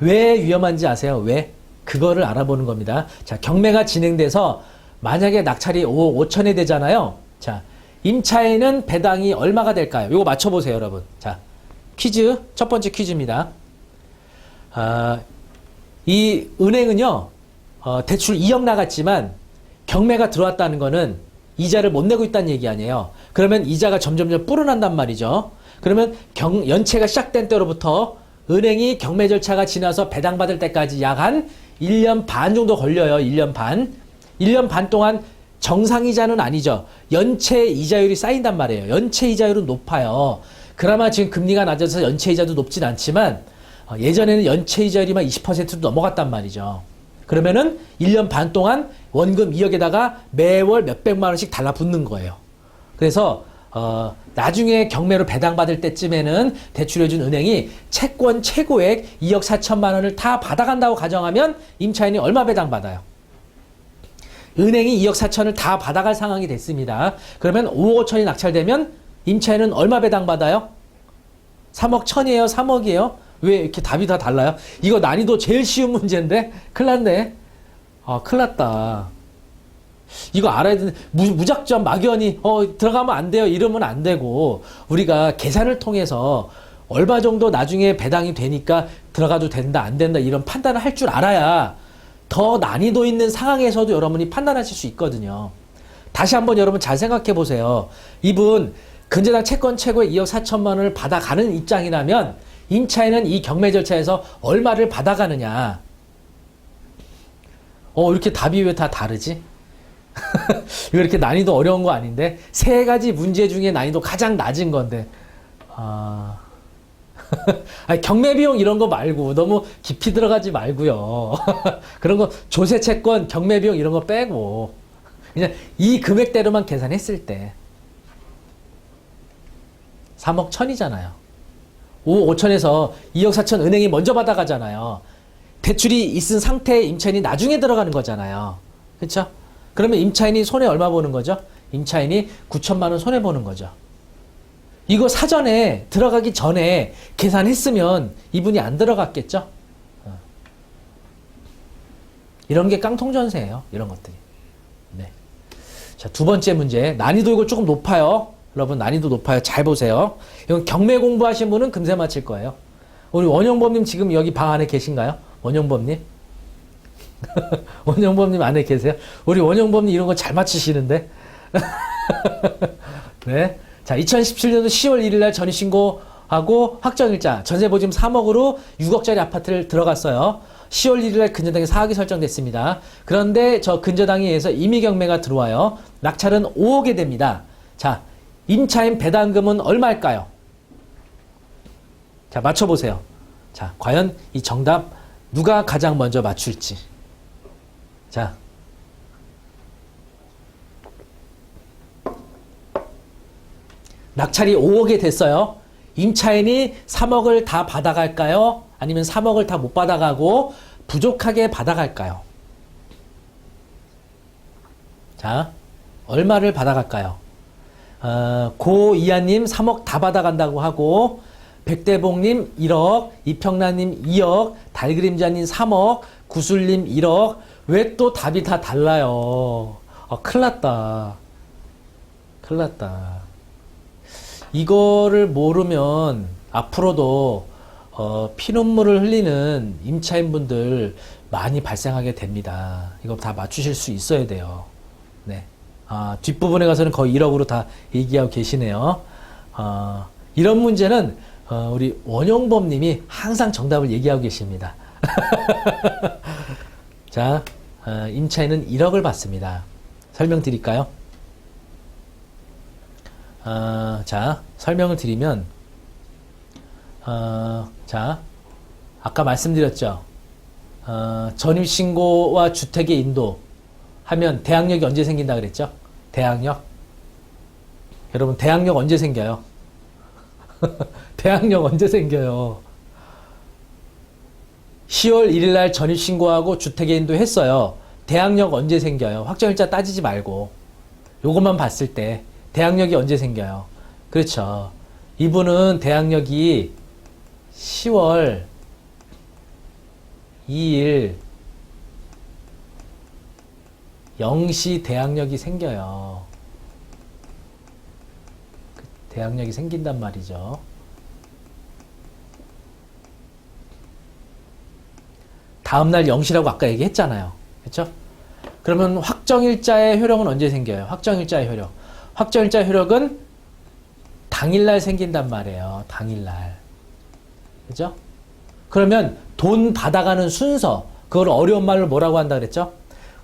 왜 위험한지 아세요? 왜? 그거를 알아보는 겁니다. 자, 경매가 진행돼서 만약에 낙찰이 5억 5천에 되잖아요. 자, 임차인은 배당이 얼마가 될까요? 이거 맞춰보세요, 여러분. 자, 퀴즈, 첫 번째 퀴즈입니다. 이 은행은요, 대출 2억 나갔지만 경매가 들어왔다는 거는 이자를 못 내고 있다는 얘기 아니에요. 그러면 이자가 점점점 불어난단 말이죠. 그러면 연체가 시작된 때로부터 은행이 경매 절차가 지나서 배당받을 때까지 약 한 1년 반 정도 걸려요. 1년 반. 1년 반 동안 정상이자는 아니죠. 연체 이자율이 쌓인단 말이에요. 연체 이자율은 높아요. 그나마 지금 금리가 낮아서 연체 이자도 높진 않지만 예전에는 연체 이자율이만 20%도 넘어갔단 말이죠. 그러면은 1년 반 동안 원금 2억에다가 매월 몇백만 원씩 달라붙는 거예요. 그래서 나중에 경매로 배당받을 때쯤에는 대출해준 은행이 채권 최고액 2억 4천만 원을 다 받아간다고 가정하면 임차인이 얼마 배당받아요? 은행이 2억 4천을 다 받아갈 상황이 됐습니다. 그러면 5억 5천이 낙찰되면 임차인은 얼마 배당받아요? 3억 1천이에요? 3억이에요? 왜 이렇게 답이 다 달라요? 이거 난이도 제일 쉬운 문제인데? 큰일 났네. 큰일 났다. 이거 알아야 되는데, 무작정 막연히, 들어가면 안 돼요. 이러면 안 되고, 우리가 계산을 통해서 얼마 정도 나중에 배당이 되니까 들어가도 된다, 안 된다, 이런 판단을 할 줄 알아야 더 난이도 있는 상황에서도 여러분이 판단하실 수 있거든요. 다시 한번 여러분 잘 생각해 보세요. 이분, 근저당 채권 최고의 2억 4천만 원을 받아가는 입장이라면, 임차인은 이 경매 절차에서 얼마를 받아가느냐. 이렇게 답이 왜 다 다르지? 이거 이렇게 난이도 어려운 거 아닌데? 세 가지 문제 중에 난이도 가장 낮은 건데. 아니, 경매 비용 이런 거 말고, 너무 깊이 들어가지 말고요. 그런 거, 조세 채권, 경매 비용 이런 거 빼고, 그냥 이 금액대로만 계산했을 때, 3억 1천이잖아요. 5억 5천에서 2억 4천 은행이 먼저 받아가잖아요. 대출이 있은 상태에 임차인이 나중에 들어가는 거잖아요. 그렇죠? 그러면 임차인이 손해 얼마 보는 거죠? 임차인이 9천만 원 손해 보는 거죠. 이거 사전에 들어가기 전에 계산했으면 이분이 안 들어갔겠죠? 이런 게 깡통전세예요. 이런 것들이. 네. 자, 두 번째 문제. 난이도 이거 조금 높아요. 여러분 난이도 높아요. 잘 보세요. 이건 경매 공부하신 분은 금세 맞힐 거예요. 우리 원영범님 지금 여기 방 안에 계신가요? 원영범님? 원영범님 안에 계세요? 우리 원영범님 이런 거 잘 맞히시는데? 네. 자, 2017년도 10월 1일 날 전입신고하고 확정일자, 전세보증 3억으로 6억짜리 아파트를 들어갔어요. 10월 1일 날 근저당이 4억이 설정됐습니다. 그런데 저 근저당에 의해서 임의경매가 들어와요. 낙찰은 5억에 됩니다. 자, 임차인 배당금은 얼마일까요? 자, 맞춰보세요. 자, 과연 이 정답 누가 가장 먼저 맞출지. 자. 낙찰이 5억에 됐어요. 임차인이 3억을 다 받아갈까요? 아니면 3억을 다 못 받아가고 부족하게 받아갈까요? 자, 얼마를 받아갈까요? 고이하님 3억 다 받아간다고 하고, 백대봉님 1억, 이평란님 2억, 달그림자님 3억, 구슬님 1억. 왜 또 답이 다 달라요? 큰일 났다. 큰일 났다. 이거를 모르면 앞으로도 피눈물을 흘리는 임차인분들 많이 발생하게 됩니다. 이거 다 맞추실 수 있어야 돼요. 네. 뒷부분에 가서는 거의 1억으로 다 얘기하고 계시네요. 이런 문제는 우리 원영범 님이 항상 정답을 얘기하고 계십니다. 자, 임차인은 1억을 받습니다. 설명드릴까요? 자, 설명을 드리면, 자, 아까 말씀드렸죠. 전입신고와 주택의 인도 하면 대항력이 언제 생긴다 그랬죠? 대항력. 여러분, 대항력 언제 생겨요? 대항력 언제 생겨요? 10월 1일 날 전입신고하고 주택에 인도했어요. 대항력 언제 생겨요? 확정일자 따지지 말고 요것만 봤을 때 대항력이 언제 생겨요? 그렇죠. 이분은 대항력이 10월 2일 0시 대항력이 생겨요. 대항력이 생긴단 말이죠. 다음날 0시라고 아까 얘기했잖아요. 그렇죠? 그러면 확정일자의 효력은 언제 생겨요? 확정일자의 효력. 확정일자의 효력은 당일날 생긴단 말이에요. 당일날. 그죠? 그러면 돈 받아가는 순서, 그걸 어려운 말로 뭐라고 한다 그랬죠?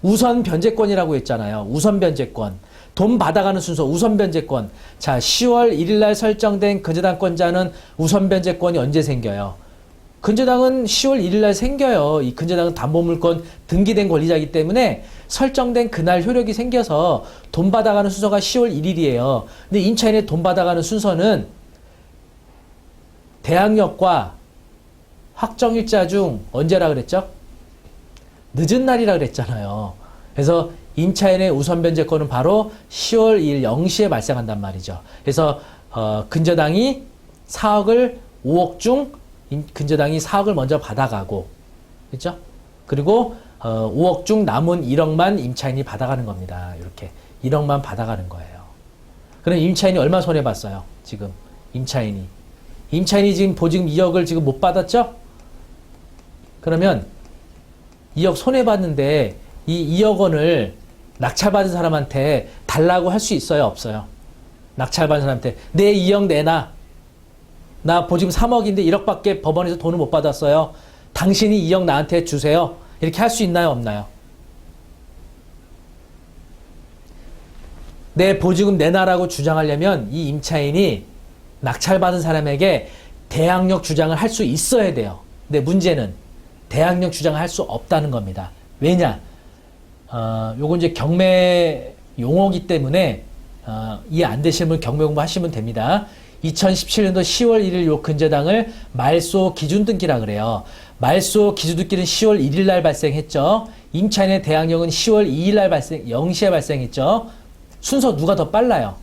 우선 변제권이라고 했잖아요. 우선 변제권. 돈 받아가는 순서, 우선 변제권. 자, 10월 1일 날 설정된 근저당권자는 우선 변제권이 언제 생겨요? 근저당은 10월 1일 날 생겨요. 이 근저당은 담보물권 등기된 권리자이기 때문에 설정된 그날 효력이 생겨서 돈 받아가는 순서가 10월 1일이에요. 근데 임차인의 돈 받아가는 순서는 대항력과 확정일자 중 언제라 그랬죠? 늦은 날이라 그랬잖아요. 그래서 임차인의 우선 변제권은 바로 10월 2일 0시에 발생한단 말이죠. 그래서 근저당이 4억을 5억 중 근저당이 4억을 먼저 받아가고, 그렇죠? 그리고 5억 중 남은 1억만 임차인이 받아가는 겁니다. 이렇게 1억만 받아가는 거예요. 그럼 임차인이 얼마 손해 봤어요? 지금 임차인이 지금 보증금 2억을 지금 못 받았죠? 그러면 2억 손해 봤는데 이 2억 원을 낙찰받은 사람한테 달라고 할 수 있어요, 없어요? 낙찰받은 사람한테 내 2억 내놔. 나 보증금 3억인데 1억밖에 법원에서 돈을 못 받았어요. 당신이 2억 나한테 주세요. 이렇게 할 수 있나요, 없나요? 내 보증금 내놔라고 주장하려면 이 임차인이 낙찰받은 사람에게 대항력 주장을 할 수 있어야 돼요. 근데 문제는 대항력 주장을 할 수 없다는 겁니다. 왜냐? 요건 이제 경매 용어이기 때문에 이해 안 되시는 분 경매 공부하시면 됩니다. 2017년도 10월 1일 요 근저당을 말소 기준등기라 그래요. 말소 기준등기는 10월 1일 날 발생했죠. 임차인의 대항력은 10월 2일 날 0시에 발생했죠. 순서 누가 더 빨라요?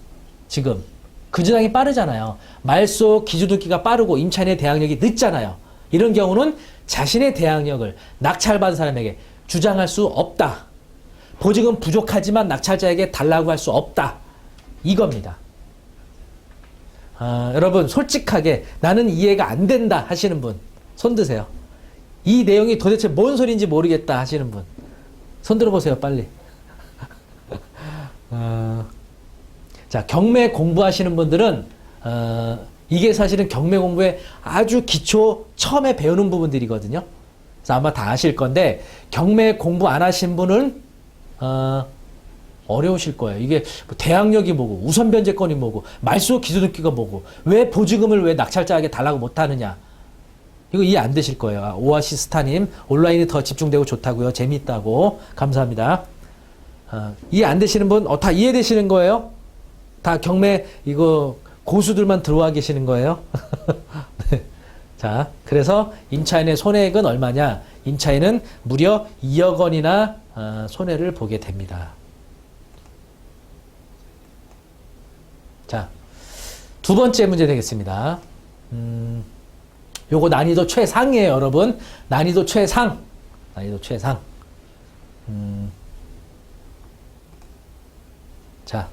지금 근저당이 빠르잖아요. 말소 기준등기가 빠르고 임차인의 대항력이 늦잖아요. 이런 경우는 자신의 대항력을 낙찰받은 사람에게 주장할 수 없다. 보증금 부족하지만 낙찰자에게 달라고 할 수 없다. 이겁니다. 여러분 솔직하게 나는 이해가 안 된다 하시는 분 손 드세요. 이 내용이 도대체 뭔 소리인지 모르겠다 하시는 분 손 들어보세요, 빨리. 자, 경매 공부하시는 분들은 이게 사실은 경매 공부의 아주 기초 처음에 배우는 부분들이거든요. 그래서 아마 다 아실 건데 경매 공부 안 하신 분은 어려우실 거예요. 이게 대항력이 뭐고 우선 변제권이 뭐고 말소 기준등기가 뭐고 왜 보증금을 왜 낙찰자에게 달라고 못하느냐, 이거 이해 안 되실 거예요. 오아시스타님 온라인이 더 집중되고 좋다고요. 재미있다고. 감사합니다. 이해 안 되시는 분 다 이해되시는 거예요? 다 경매 이거 고수들만 들어와 계시는 거예요? 네. 자, 그래서 임차인의 손해액은 얼마냐? 임차인은 무려 2억 원이나 손해를 보게 됩니다. 자, 두 번째 문제 되겠습니다. 요거 난이도 최상이에요, 여러분. 난이도 최상. 난이도 최상. 자,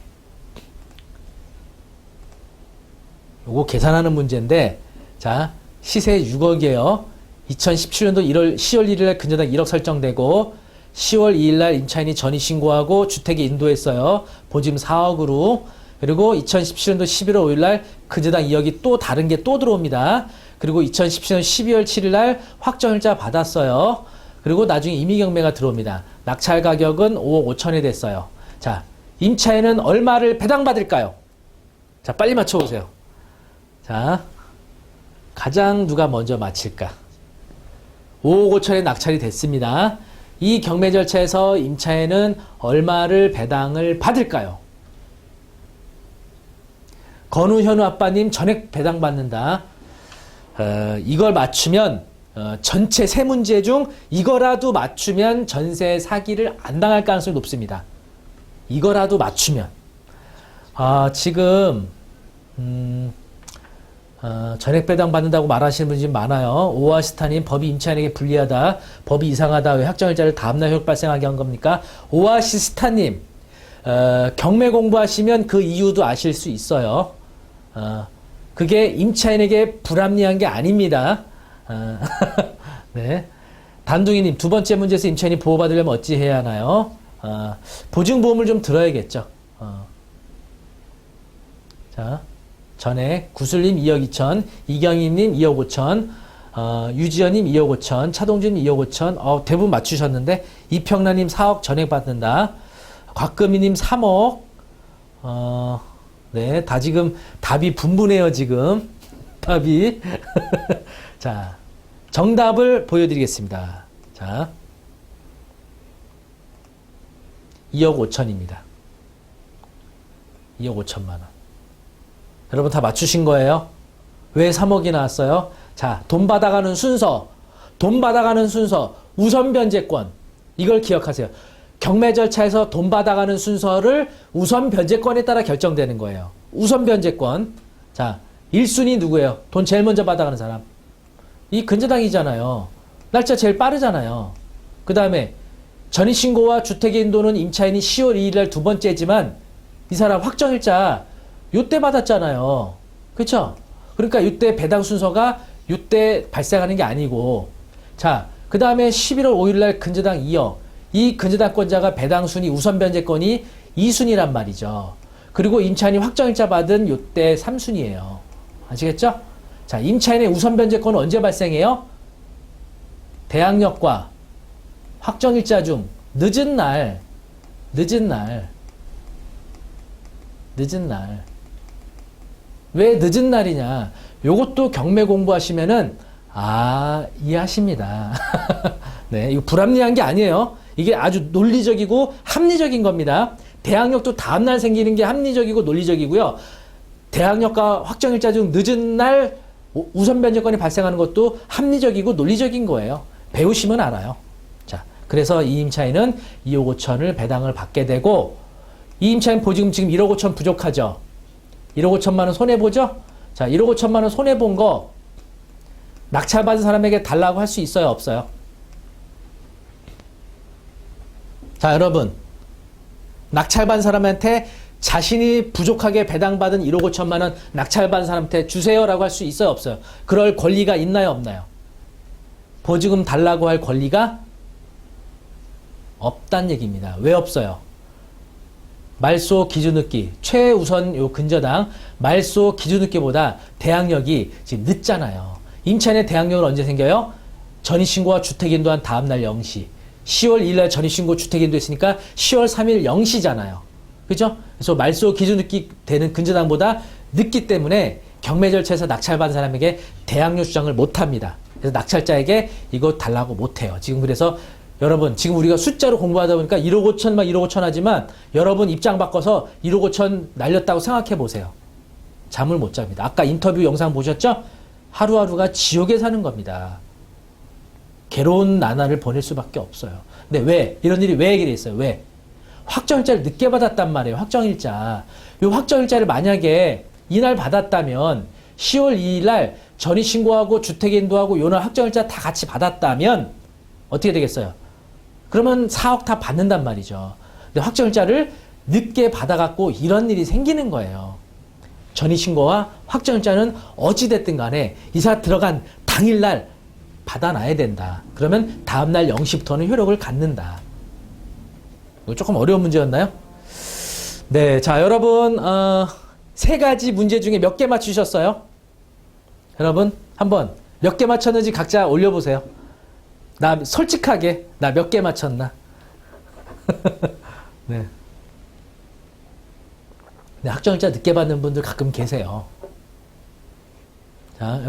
요거 계산하는 문제인데, 자, 시세 6억이에요. 2017년도 10월 1일 날 근저당 1억 설정되고 10월 2일 날 임차인이 전입신고하고 주택에 인도했어요. 보증금 4억으로. 그리고 2017년도 11월 5일 날 근저당 2억이 또 다른 게 또 들어옵니다. 그리고 2017년 12월 7일 날 확정일자 받았어요. 그리고 나중에 임의경매가 들어옵니다. 낙찰 가격은 5억 5천에 됐어요. 자, 임차인은 얼마를 배당받을까요? 자, 빨리 맞춰보세요. 자, 가장 누가 먼저 맞힐까? 5억 5천에 낙찰이 됐습니다. 이 경매 절차에서 임차인은 얼마를 배당을 받을까요? 건우, 현우 아빠님 전액 배당받는다. 이걸 맞추면 전체 세 문제 중 이거라도 맞추면 전세 사기를 안 당할 가능성이 높습니다. 이거라도 맞추면. 지금 전액 배당 받는다고 말하시는 분이 좀 많아요. 오아시스타님, 법이 임차인에게 불리하다, 법이 이상하다, 왜 확정일자를 다음날 효력 발생하게 한 겁니까? 오아시스타님, 경매 공부하시면 그 이유도 아실 수 있어요. 그게 임차인에게 불합리한 게 아닙니다. 네. 단둥이님, 두 번째 문제에서 임차인이 보호받으려면 어찌 해야 하나요? 보증보험을 좀 들어야겠죠. 자, 전에 구슬님 2억 2천, 이경희님 2억 5천, 유지연님 2억 5천, 차동준님 2억 5천, 대부분 맞추셨는데, 이평란님 4억 전액 받는다. 곽금희님 3억, 네, 다 지금 답이 분분해요, 지금. 답이. 자, 정답을 보여드리겠습니다. 자, 2억 5천입니다. 2억 5천만 원. 여러분 다 맞추신 거예요? 왜 3억이 나왔어요? 자, 돈 받아가는 순서, 우선 변제권. 이걸 기억하세요. 경매 절차에서 돈 받아가는 순서를 우선 변제권에 따라 결정되는 거예요. 우선 변제권. 자, 1순위 누구예요? 돈 제일 먼저 받아가는 사람. 이 근저당이잖아요. 날짜 제일 빠르잖아요. 그 다음에 전입신고와 주택의 인도는 임차인이 10월 2일 날 두 번째지만 이 사람 확정일자 요때 받았잖아요. 그렇죠? 그러니까 요때 배당 순서가 요때 발생하는 게 아니고, 자, 그 다음에 11월 5일 날 근저당 2억. 이 근저당권자가 배당 순위 우선 변제권이 2순위란 말이죠. 그리고 임차인이 확정일자 받은 요때 3순위예요. 아시겠죠? 자, 임차인의 우선 변제권은 언제 발생해요? 대항력과 확정일자 중 늦은 날. 왜 늦은 날이냐? 요것도 경매 공부하시면은 이해하십니다. 네, 이거 불합리한 게 아니에요. 이게 아주 논리적이고 합리적인 겁니다. 대항력도 다음날 생기는 게 합리적이고 논리적이고요. 대항력과 확정일자 중 늦은 날 우선 변제권이 발생하는 것도 합리적이고 논리적인 거예요. 배우시면 알아요. 자, 그래서 이 임차인은 2억 5천을 배당을 받게 되고, 이 임차인 보증금 지금 1억 5천 부족하죠? 1억 5천만 원 손해보죠? 자, 1억 5천만 원 손해본 거 낙찰받은 사람에게 달라고 할 수 있어요? 없어요? 자, 여러분, 낙찰받은 사람한테 자신이 부족하게 배당받은 1억 5천만 원 낙찰받은 사람한테 주세요라고 할 수 있어요? 없어요? 그럴 권리가 있나요? 없나요? 보증금 달라고 할 권리가 없단 얘기입니다. 왜 없어요? 말소 기준늦기, 최우선 요 근저당, 말소 기준늦기보다 대항력이 지금 늦잖아요. 임차인의 대항력은 언제 생겨요? 전입신고와 주택인도한 다음날 0시. 10월 2일 전입신고 주택인도 했으니까 10월 3일 0시잖아요. 그죠? 그래서 말소 기준늦기 되는 근저당보다 늦기 때문에 경매 절차에서 낙찰받은 사람에게 대항력 주장을 못합니다. 그래서 낙찰자에게 이거 달라고 못해요. 지금 그래서 여러분, 지금 우리가 숫자로 공부하다 보니까 1억 5천 막 1억 5천 하지만 여러분 입장 바꿔서 1억 5천 날렸다고 생각해 보세요. 잠을 못 잡니다. 아까 인터뷰 영상 보셨죠? 하루하루가 지옥에 사는 겁니다. 괴로운 나날을 보낼 수밖에 없어요. 근데 왜? 이런 일이 왜 얘기를 했어요? 왜? 확정일자를 늦게 받았단 말이에요. 확정일자. 요 확정일자를 만약에 이날 받았다면 10월 2일 날 전입신고하고 주택인도하고 요날 확정일자 다 같이 받았다면 어떻게 되겠어요? 그러면 4억 다 받는단 말이죠. 근데 확정일자를 늦게 받아갖고 이런 일이 생기는 거예요. 전입신고와 확정일자는 어찌됐든 간에 이사 들어간 당일날 받아놔야 된다. 그러면 다음날 0시부터는 효력을 갖는다. 이거 조금 어려운 문제였나요? 네, 자, 여러분, 세 가지 문제 중에 몇 개 맞추셨어요? 여러분, 한번 몇 개 맞췄는지 각자 올려보세요. 나 솔직하게 나 몇 개 맞췄나? 네. 네, 확정일자 늦게 받는 분들 가끔 계세요. 자,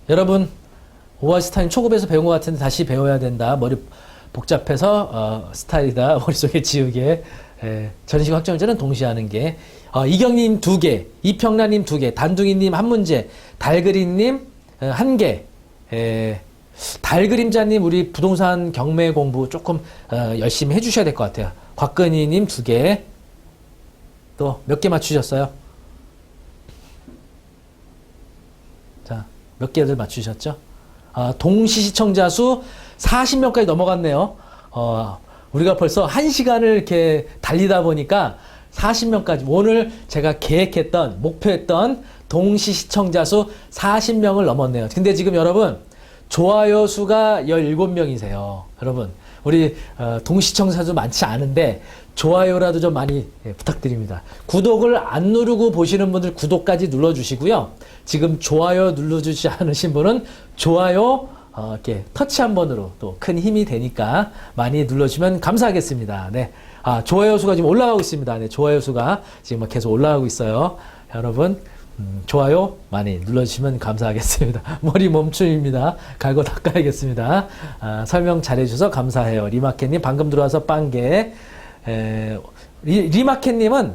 여러분 오아시스타임 초급에서 배운 것 같은데 다시 배워야 된다. 머리 복잡해서 스타일이다. 머릿속에 지우개. 전인식 확정일자는 동시에 하는 게 이경님 2개, 이평란님 2개, 단둥이님 1문제, 달그림님 1개, 달그림자님 우리 부동산 경매 공부 조금 열심히 해주셔야 될 것 같아요. 곽근희님 2개, 또 몇 개 맞추셨어요? 자, 몇 개들 맞추셨죠? 동시 시청자 수 40명까지 넘어갔네요. 우리가 벌써 1시간을 이렇게 달리다 보니까 40명까지, 오늘 제가 계획했던, 목표했던 동시 시청자 수 40명을 넘었네요. 근데 지금 여러분, 좋아요 수가 17명이세요. 여러분, 우리 동시 시청자 수 많지 않은데 좋아요라도 좀 많이 부탁드립니다. 구독을 안 누르고 보시는 분들 구독까지 눌러주시고요. 지금 좋아요 눌러주지 않으신 분은 좋아요 이렇게 터치 한 번으로 또 큰 힘이 되니까 많이 눌러주시면 감사하겠습니다. 네. 좋아요 수가 지금 올라가고 있습니다. 네, 좋아요 수가 지금 계속 올라가고 있어요. 여러분, 좋아요 많이 눌러주시면 감사하겠습니다. 머리 멈춤입니다. 갈고 닦아야겠습니다. 설명 잘해주셔서 감사해요. 리마켓님 방금 들어와서 빵개. 리마켓님은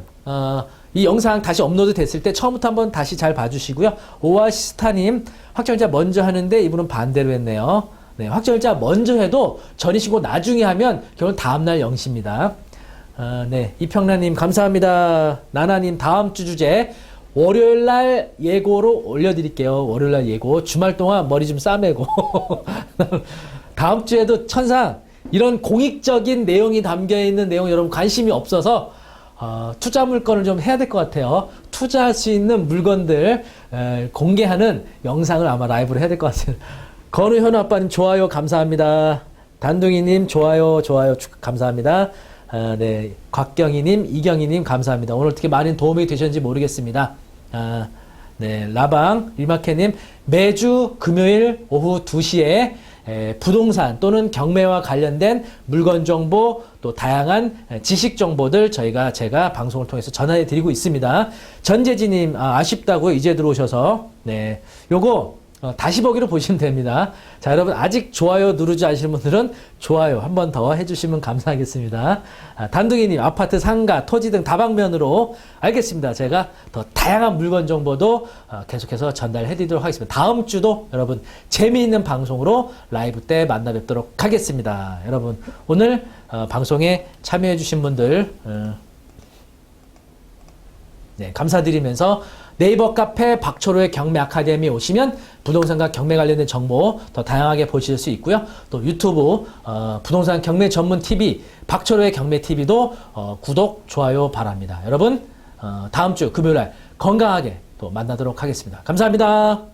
이 영상 다시 업로드 됐을 때 처음부터 한번 다시 잘 봐주시고요. 오아시스타님 확정일자 먼저 하는데 이분은 반대로 했네요. 네, 확정일자 먼저 해도 전이시고 나중에 하면 결국 다음날 0시입니다. 네, 이평란님 감사합니다. 나나님 다음 주 주제 월요일날 예고로 올려드릴게요. 월요일날 예고. 주말 동안 머리 좀 싸매고 다음 주에도 천상 이런 공익적인 내용이 담겨있는 내용 여러분 관심이 없어서 투자 물건을 좀 해야 될 것 같아요. 투자할 수 있는 물건들 공개하는 영상을 아마 라이브로 해야 될 것 같습니다. 건우현우 아빠님 좋아요 감사합니다. 단둥이님 좋아요 감사합니다. 네, 곽경희님, 이경희님 감사합니다. 오늘 어떻게 많은 도움이 되셨는지 모르겠습니다. 네, 라방, 리마켓님 매주 금요일 오후 2시에 부동산 또는 경매와 관련된 물건 정보 또 다양한 지식 정보들 제가 방송을 통해서 전해 드리고 있습니다. 전재진님 아쉽다고 이제 들어오셔서 네, 요거 다시 보기로 보시면 됩니다. 자, 여러분 아직 좋아요 누르지 않으시는 분들은 좋아요 한 번 더 해주시면 감사하겠습니다. 단둥이님 아파트 상가 토지 등 다방면으로 알겠습니다. 제가 더 다양한 물건 정보도 계속해서 전달해 드리도록 하겠습니다. 다음 주도 여러분 재미있는 방송으로 라이브 때 만나 뵙도록 하겠습니다. 여러분 오늘 방송에 참여해 주신 분들 네, 감사드리면서 네이버 카페 박초로의 경매 아카데미 오시면 부동산과 경매 관련된 정보 더 다양하게 보실 수 있고요. 또 유튜브 부동산 경매 전문 TV 박초로의 경매 TV도 구독, 좋아요 바랍니다. 여러분 다음 주 금요일 날 건강하게 또 만나도록 하겠습니다. 감사합니다.